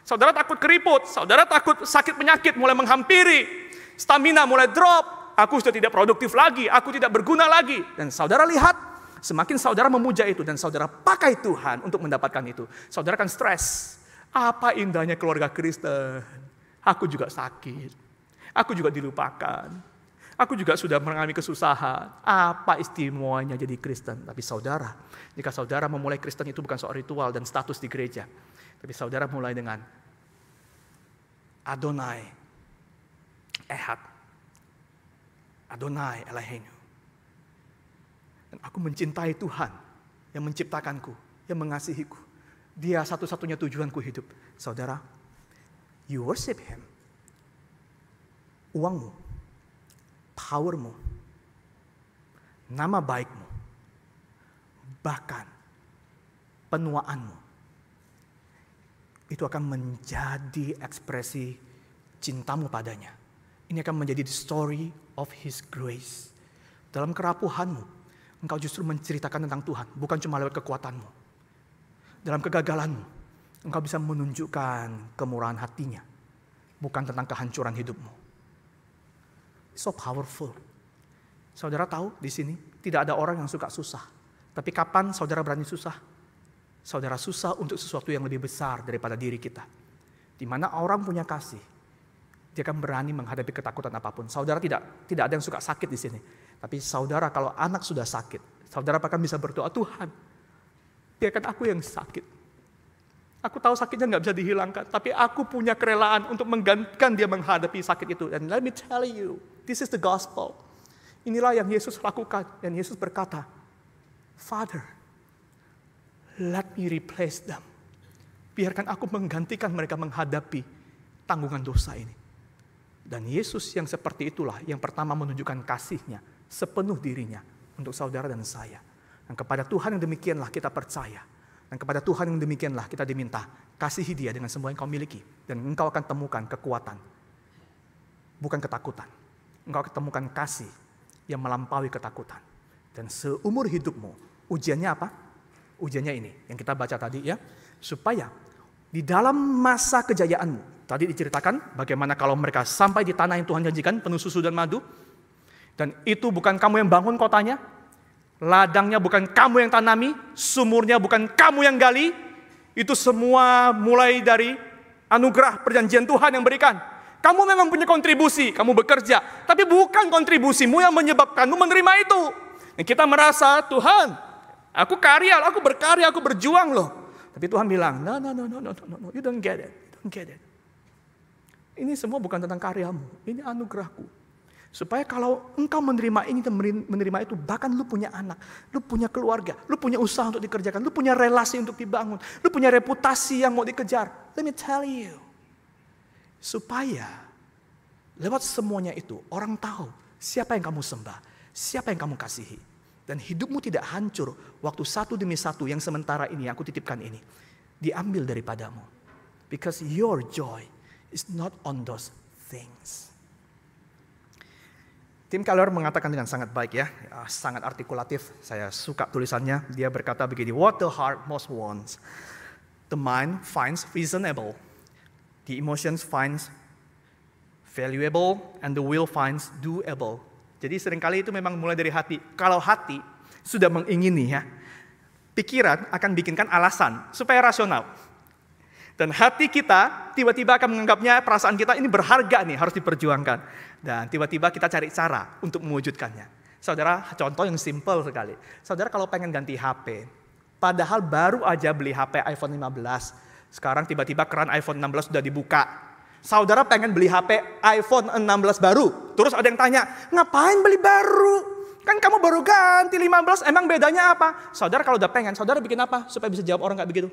Saudara takut keriput, saudara takut sakit penyakit mulai menghampiri, stamina mulai drop, aku sudah tidak produktif lagi, aku tidak berguna lagi. Dan saudara lihat, semakin saudara memuja itu dan saudara pakai Tuhan untuk mendapatkan itu, saudara akan stres. Apa indahnya keluarga Kristen, aku juga sakit, aku juga dilupakan, aku juga sudah mengalami kesusahan. Apa istimewanya jadi Kristen? Tapi saudara, jika saudara memulai Kristen itu bukan soal ritual dan status di gereja, tapi saudara mulai dengan Adonai Ehad, Adonai Eloheinu. Dan aku mencintai Tuhan yang menciptakanku, yang mengasihiku. Dia satu-satunya tujuanku hidup. Saudara, you worship Him. Uangmu, powermu, nama baikmu, bahkan penuaanmu, itu akan menjadi ekspresi cintamu padanya. Ini akan menjadi the story of His grace. Dalam kerapuhanmu, engkau justru menceritakan tentang Tuhan, bukan cuma lewat kekuatanmu. Dalam kegagalanmu, engkau bisa menunjukkan kemurahan hatinya, bukan tentang kehancuran hidupmu. So powerful. Saudara tahu di sini tidak ada orang yang suka susah. Tapi kapan saudara berani susah? Saudara susah untuk sesuatu yang lebih besar daripada diri kita. Di mana orang punya kasih, dia akan berani menghadapi ketakutan apapun. Saudara tidak ada yang suka sakit di sini. Tapi saudara kalau anak sudah sakit, saudara bahkan bisa berdoa, Tuhan, biarkan aku yang sakit. Aku tahu sakitnya nggak bisa dihilangkan, tapi aku punya kerelaan untuk menggantikan dia menghadapi sakit itu. And let me tell you, this is the gospel. Inilah yang Yesus lakukan. Dan Yesus berkata, Father, let me replace them. Biarkan aku menggantikan mereka menghadapi tanggungan dosa ini. Dan Yesus yang seperti itulah yang pertama menunjukkan kasih-Nya sepenuh dirinya untuk saudara dan saya. Dan kepada Tuhan yang demikianlah kita percaya. Dan kepada Tuhan yang demikianlah kita diminta, kasihi Dia dengan semua yang kau miliki. Dan engkau akan temukan kekuatan, bukan ketakutan. Engkau akan temukan kasih yang melampaui ketakutan. Dan seumur hidupmu, ujiannya apa? Ujiannya ini, yang kita baca tadi ya. Supaya di dalam masa kejayaanmu, tadi diceritakan bagaimana kalau mereka sampai di tanah yang Tuhan janjikan, penuh susu dan madu. Dan itu bukan kamu yang bangun kotanya, ladangnya bukan kamu yang tanami, sumurnya bukan kamu yang gali. Itu semua mulai dari anugerah perjanjian Tuhan yang berikan. Kamu memang punya kontribusi, kamu bekerja. Tapi bukan kontribusimu yang menyebabkanmu menerima itu. Dan kita merasa, Tuhan, aku karya, aku berkarya, aku berjuang loh. Tapi Tuhan bilang, no, you don't get it. Ini semua bukan tentang karyamu, ini anugerahku. Supaya kalau engkau menerima ini dan menerima itu, bahkan lu punya anak, lu punya keluarga, lu punya usaha untuk dikerjakan, lu punya relasi untuk dibangun, lu punya reputasi yang mau dikejar. Let me tell you. Supaya lewat semuanya itu, orang tahu siapa yang kamu sembah, siapa yang kamu kasihi. Dan hidupmu tidak hancur waktu satu demi satu yang sementara ini, aku titipkan ini, diambil daripadamu. Because your joy is not on those things. Tim Keller mengatakan dengan sangat baik ya, sangat artikulatif. Saya suka tulisannya. Dia berkata begini, what the heart most wants, the mind finds reasonable, the emotions finds valuable, and the will finds doable. Jadi seringkali itu memang mulai dari hati. Kalau hati sudah mengingini ya, pikiran akan bikinkan alasan supaya rasional. Dan hati kita tiba-tiba akan menganggapnya perasaan kita ini berharga nih, harus diperjuangkan. Dan tiba-tiba kita cari cara untuk mewujudkannya. Saudara, contoh yang simpel sekali. Saudara kalau pengen ganti HP, padahal baru aja beli HP iPhone 15. Sekarang tiba-tiba keran iPhone 16 sudah dibuka. Saudara pengen beli HP iPhone 16 baru. Terus ada yang tanya, ngapain beli baru? Kan kamu baru ganti 15, emang bedanya apa? Saudara kalau udah pengen, saudara bikin apa supaya bisa jawab orang kayak begitu?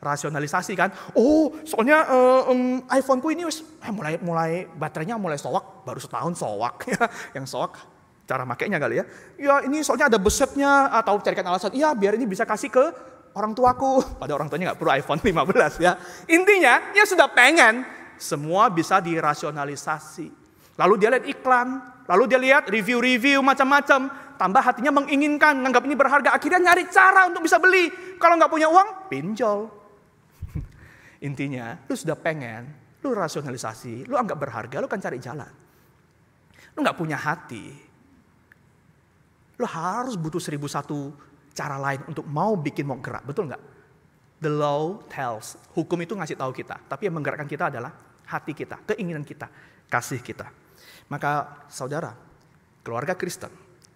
rasionalisasi kan. Oh, soalnya iPhone-ku ini mulai baterainya mulai soak, baru setahun soak. Yang soak cara makainya kali ya. Ya ini soalnya ada besetnya, atau carikan alasan, iya biar ini bisa kasih ke orang tuaku. Pada orang tuanya nggak perlu iPhone 15 ya. Intinya, ya sudah pengen semua bisa dirasionalisasi. Lalu dia lihat iklan, lalu dia lihat review-review macam-macam, tambah hatinya menginginkan, nganggap ini berharga, akhirnya nyari cara untuk bisa beli. Kalau nggak punya uang, pinjol. Intinya, lu sudah pengen, lu rasionalisasi, lu anggap berharga, lu kan cari jalan. Lu nggak punya hati, lu harus butuh 1001 cara lain untuk mau gerak, betul nggak? The law tells, hukum itu ngasih tahu kita, tapi yang menggerakkan kita adalah hati kita, keinginan kita, kasih kita. Maka saudara, keluarga Kristen,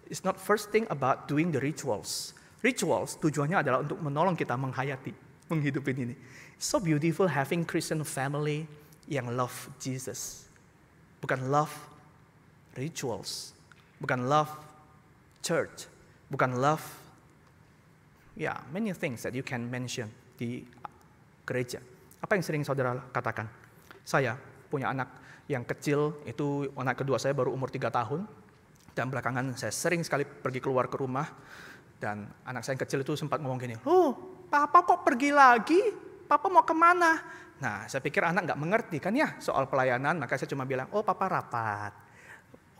it's not first thing about doing the rituals. Rituals tujuannya adalah untuk menolong kita menghayati, menghidupin ini. So beautiful having Christian family yang love Jesus. Bukan love rituals, bukan love church, bukan love many things that you can mention di gereja. Apa yang sering saudara katakan? Saya punya anak yang kecil, itu anak kedua saya baru umur 3 tahun. Dan belakangan saya sering sekali pergi keluar ke rumah. Dan anak saya yang kecil itu sempat ngomong gini, papa kok pergi lagi? Papa mau kemana? Nah, saya pikir anak nggak mengerti kan ya soal pelayanan. Maka saya cuma bilang, papa rapat.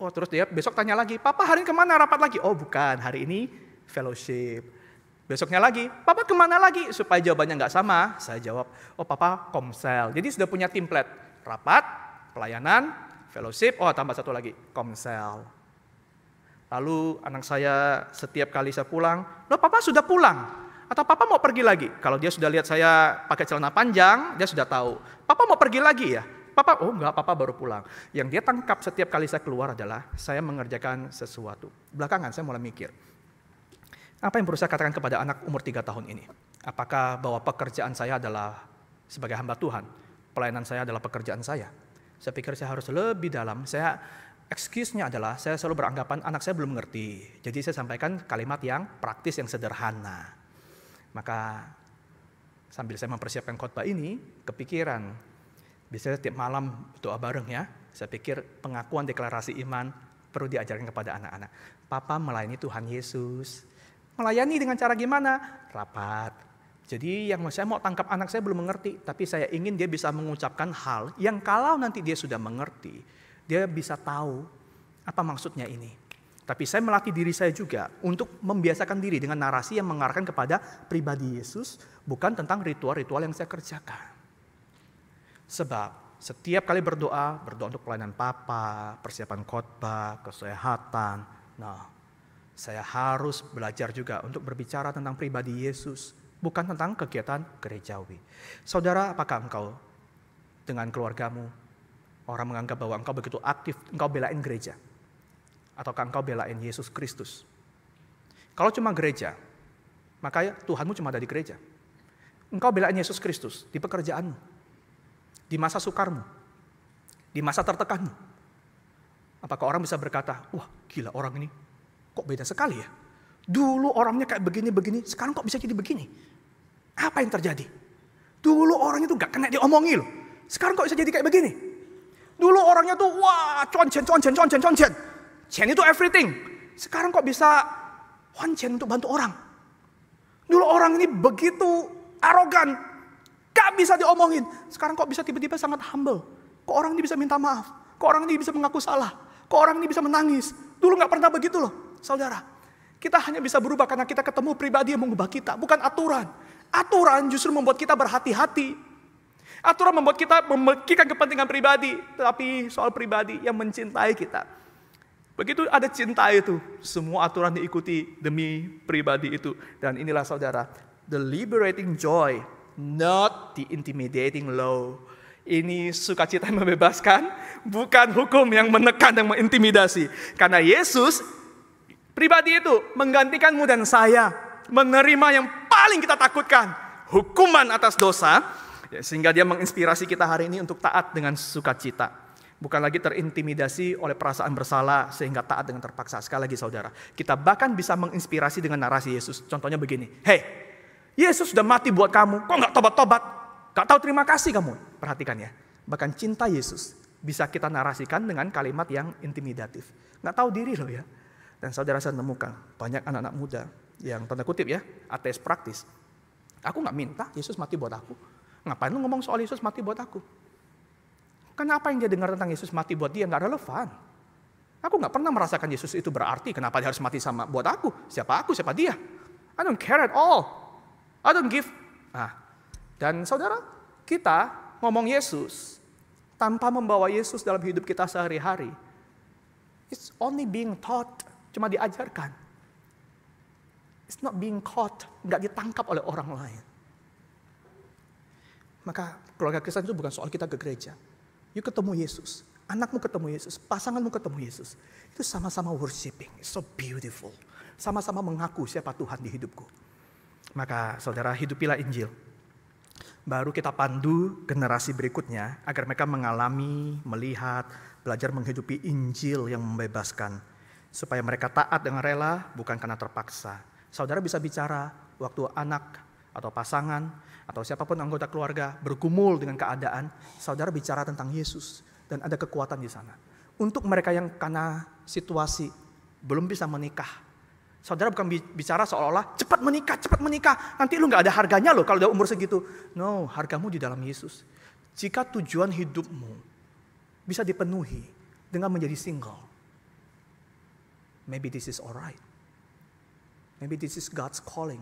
Terus dia besok tanya lagi, papa hari ini kemana rapat lagi? Oh bukan, hari ini fellowship. Besoknya lagi, papa kemana lagi? Supaya jawabannya nggak sama, saya jawab, papa komsel. Jadi sudah punya template, rapat, pelayanan, fellowship, tambah satu lagi, komsel. Lalu anak saya setiap kali saya pulang, papa sudah pulang? Atau papa mau pergi lagi? Kalau dia sudah lihat saya pakai celana panjang, dia sudah tahu, papa mau pergi lagi ya? Papa, enggak, papa baru pulang. Yang dia tangkap setiap kali saya keluar adalah, saya mengerjakan sesuatu. Belakangan saya mulai mikir, apa yang perlu saya katakan kepada anak umur 3 tahun ini? Apakah bahwa pekerjaan saya adalah sebagai hamba Tuhan? Pelayanan saya adalah pekerjaan saya? Saya pikir saya harus lebih dalam. Excuse-nya adalah saya selalu beranggapan anak saya belum mengerti. Jadi saya sampaikan kalimat yang praktis, yang sederhana. Maka sambil saya mempersiapkan khotbah ini, kepikiran. Biasanya tiap malam doa bareng ya. Saya pikir pengakuan deklarasi iman perlu diajarkan kepada anak-anak. Papa melayani Tuhan Yesus. Melayani dengan cara gimana? Rapat. Jadi yang saya mau tangkap anak saya belum mengerti, tapi saya ingin dia bisa mengucapkan hal yang kalau nanti dia sudah mengerti, dia bisa tahu apa maksudnya ini. Tapi saya melatih diri saya juga untuk membiasakan diri dengan narasi yang mengarahkan kepada pribadi Yesus, bukan tentang ritual-ritual yang saya kerjakan. Sebab setiap kali berdoa untuk pelayanan papa, persiapan khotbah, kesehatan, saya harus belajar juga untuk berbicara tentang pribadi Yesus, bukan tentang kegiatan gerejawi. Saudara, apakah engkau dengan keluargamu, orang menganggap bahwa engkau begitu aktif, engkau belain gereja? Ataukah engkau belain Yesus Kristus? Kalau cuma gereja, maka Tuhanmu cuma ada di gereja. Engkau belain Yesus Kristus di pekerjaanmu, di masa sukarmu, di masa tertekanmu. Apakah orang bisa berkata, wah gila orang ini, kok beda sekali ya? Dulu orangnya kayak begini-begini, sekarang kok bisa jadi begini? Apa yang terjadi? Dulu orangnya tuh gak kena diomongi loh. Sekarang kok bisa jadi kayak begini? Dulu orangnya tuh wah concen. Chen itu everything. Sekarang kok bisa Chen untuk bantu orang? Dulu orang ini begitu arogan, gak bisa diomongin. Sekarang kok bisa tiba-tiba sangat humble? Kok orang ini bisa minta maaf? Kok orang ini bisa mengaku salah? Kok orang ini bisa menangis? Dulu gak pernah begitu loh. Saudara, kita hanya bisa berubah karena kita ketemu pribadi yang mengubah kita, bukan aturan. Aturan justru membuat kita berhati-hati. Aturan membuat kita memikirkan kepentingan pribadi, tapi soal pribadi yang mencintai kita. Begitu ada cinta itu, semua aturan diikuti demi pribadi itu. Dan inilah saudara, the liberating joy, not the intimidating law. Ini sukacita yang membebaskan, bukan hukum yang menekan dan mengintimidasi. Karena Yesus pribadi itu menggantikanmu dan saya menerima yang paling kita takutkan, hukuman atas dosa, sehingga dia menginspirasi kita hari ini untuk taat dengan sukacita. Bukan lagi terintimidasi oleh perasaan bersalah sehingga taat dengan terpaksa. Sekali lagi saudara, kita bahkan bisa menginspirasi dengan narasi Yesus. Contohnya begini, hey, Yesus sudah mati buat kamu, kok nggak tobat-tobat? Gak tahu terima kasih kamu. Perhatikan ya, bahkan cinta Yesus bisa kita narasikan dengan kalimat yang intimidatif. Nggak tahu diri loh ya. Dan saudara, saya menemukan banyak anak-anak muda yang tanda kutip ya, ateis praktis. Aku nggak minta Yesus mati buat aku. Ngapain lu ngomong soal Yesus mati buat aku? Karena apa yang dia dengar tentang Yesus mati buat dia nggak relevan. Aku nggak pernah merasakan Yesus itu berarti. Kenapa dia harus mati sama buat aku? Siapa aku? Siapa dia? I don't care at all. I don't give. Nah, dan saudara, kita ngomong Yesus tanpa membawa Yesus dalam hidup kita sehari-hari. It's only being taught, cuma diajarkan. It's not being caught, nggak ditangkap oleh orang lain. Maka keluarga Kristen itu bukan soal kita ke gereja. You ketemu Yesus, anakmu ketemu Yesus, pasanganmu ketemu Yesus. Itu sama-sama worshiping, it's so beautiful. Sama-sama mengaku siapa Tuhan di hidupku. Maka saudara, hidupilah Injil. Baru kita pandu generasi berikutnya agar mereka mengalami, melihat, belajar menghidupi Injil yang membebaskan. Supaya mereka taat dengan rela, bukan karena terpaksa. Saudara bisa bicara waktu anak atau pasangan atau siapapun anggota keluarga bergumul dengan keadaan, saudara bicara tentang Yesus dan ada kekuatan di sana. Untuk mereka yang karena situasi belum bisa menikah, saudara bukan bicara seolah-olah cepat menikah, nanti lu gak ada harganya loh kalau udah umur segitu. No, hargamu di dalam Yesus. Jika tujuan hidupmu bisa dipenuhi dengan menjadi single, maybe this is alright. Maybe this is God's calling.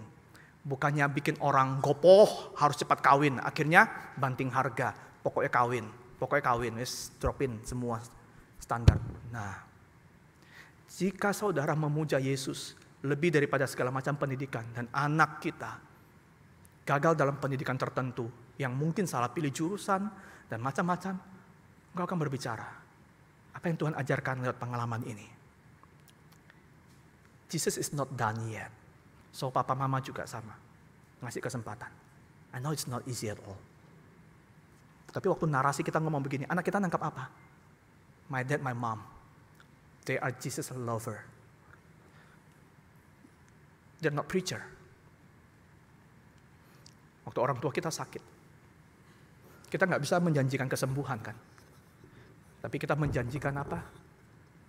Bukannya bikin orang gopoh harus cepat kawin, akhirnya banting harga, pokoknya kawin, wis dropin semua standar. Nah, jika saudara memuja Yesus lebih daripada segala macam pendidikan dan anak kita gagal dalam pendidikan tertentu yang mungkin salah pilih jurusan dan macam-macam, engkau akan berbicara apa yang Tuhan ajarkan lewat pengalaman ini. Jesus is not done yet. So papa mama juga sama, ngasih kesempatan. I know it's not easy at all. Tapi waktu narasi kita ngomong begini, anak kita nangkap apa? My dad, my mom, they are Jesus lover. They're not preacher. Waktu orang tua kita sakit, kita nggak bisa menjanjikan kesembuhan kan? Tapi kita menjanjikan apa?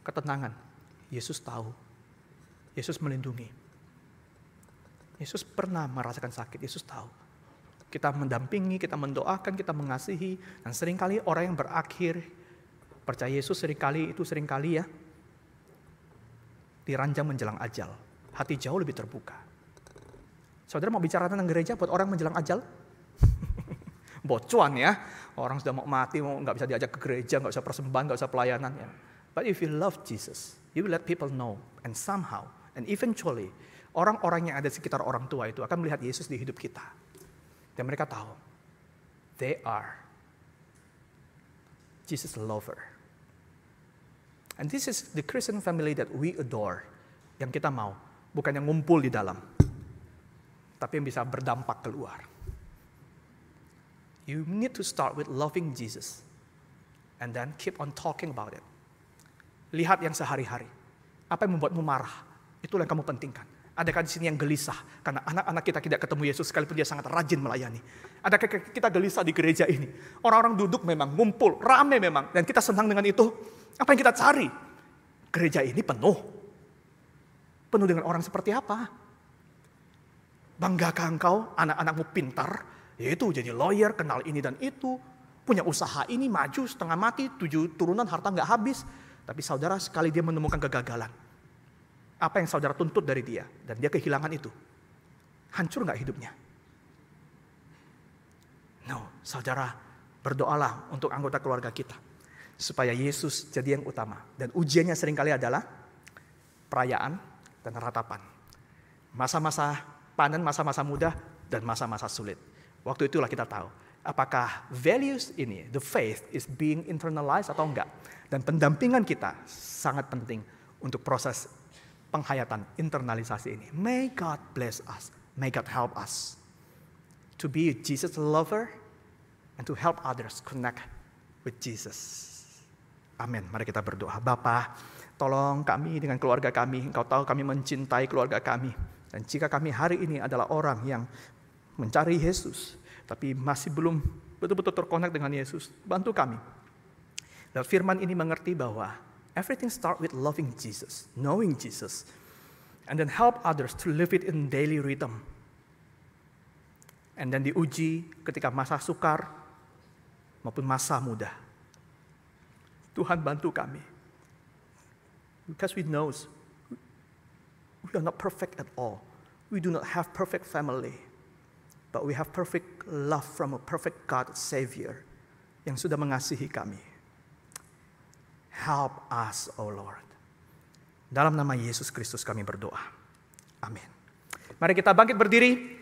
Ketenangan. Yesus tahu. Yesus melindungi. Yesus pernah merasakan sakit, Yesus tahu. Kita mendampingi, kita mendoakan, kita mengasihi. Dan seringkali orang yang berakhir percaya Yesus seringkali ya diranjang menjelang ajal. Hati jauh lebih terbuka. Saudara mau bicara tentang gereja buat orang menjelang ajal? Bocuan ya. Orang sudah mau mati, nggak bisa diajak ke gereja, nggak bisa persembahan, nggak bisa pelayanan. Ya. But if you love Jesus, you will let people know. And somehow, and eventually, orang-orang yang ada di sekitar orang tua itu akan melihat Yesus di hidup kita. Dan mereka tahu, they are Jesus lover. And this is the Christian family that we adore. Yang kita mau, bukan yang ngumpul di dalam, tapi yang bisa berdampak keluar. You need to start with loving Jesus. And then keep on talking about it. Lihat yang sehari-hari. Apa yang membuatmu marah, itulah yang kamu pentingkan. Adakah di sini yang gelisah karena anak-anak kita tidak ketemu Yesus sekalipun dia sangat rajin melayani? Adakah kita gelisah di gereja ini? Orang-orang duduk memang, ngumpul, rame memang, dan kita senang dengan itu. Apa yang kita cari? Gereja ini penuh. Penuh dengan orang seperti apa? Banggakah engkau anak-anakmu pintar? Yaitu jadi lawyer, kenal ini dan itu. Punya usaha ini, maju setengah mati, 7 turunan harta gak habis. Tapi saudara sekali dia menemukan kegagalan. Apa yang saudara tuntut dari dia? Dan dia kehilangan itu. Hancur gak hidupnya? No, saudara berdoalah untuk anggota keluarga kita. Supaya Yesus jadi yang utama. Dan ujiannya seringkali adalah perayaan dan ratapan. Masa-masa panen, masa-masa muda, dan masa-masa sulit. Waktu itulah kita tahu. Apakah values ini, the faith is being internalized atau enggak. Dan pendampingan kita sangat penting untuk proses penghayatan internalisasi ini. May God bless us. May God help us to be Jesus lover and to help others connect with Jesus. Amin. Mari kita berdoa. Bapa, tolong kami dengan keluarga kami. Engkau tahu kami mencintai keluarga kami. Dan jika kami hari ini adalah orang yang mencari Yesus, tapi masih belum betul-betul terkonek dengan Yesus. Bantu kami. Dan firman ini mengerti bahwa everything start with loving Jesus, knowing Jesus, and then help others to live it in daily rhythm. And then diuji ketika masa sukar maupun masa muda. Tuhan bantu kami. Because we know we are not perfect at all. We do not have perfect family. But we have perfect love from a perfect God Savior yang sudah mengasihi kami. Help us, O Lord. Dalam nama Yesus Kristus kami berdoa. Amin. Mari kita bangkit berdiri.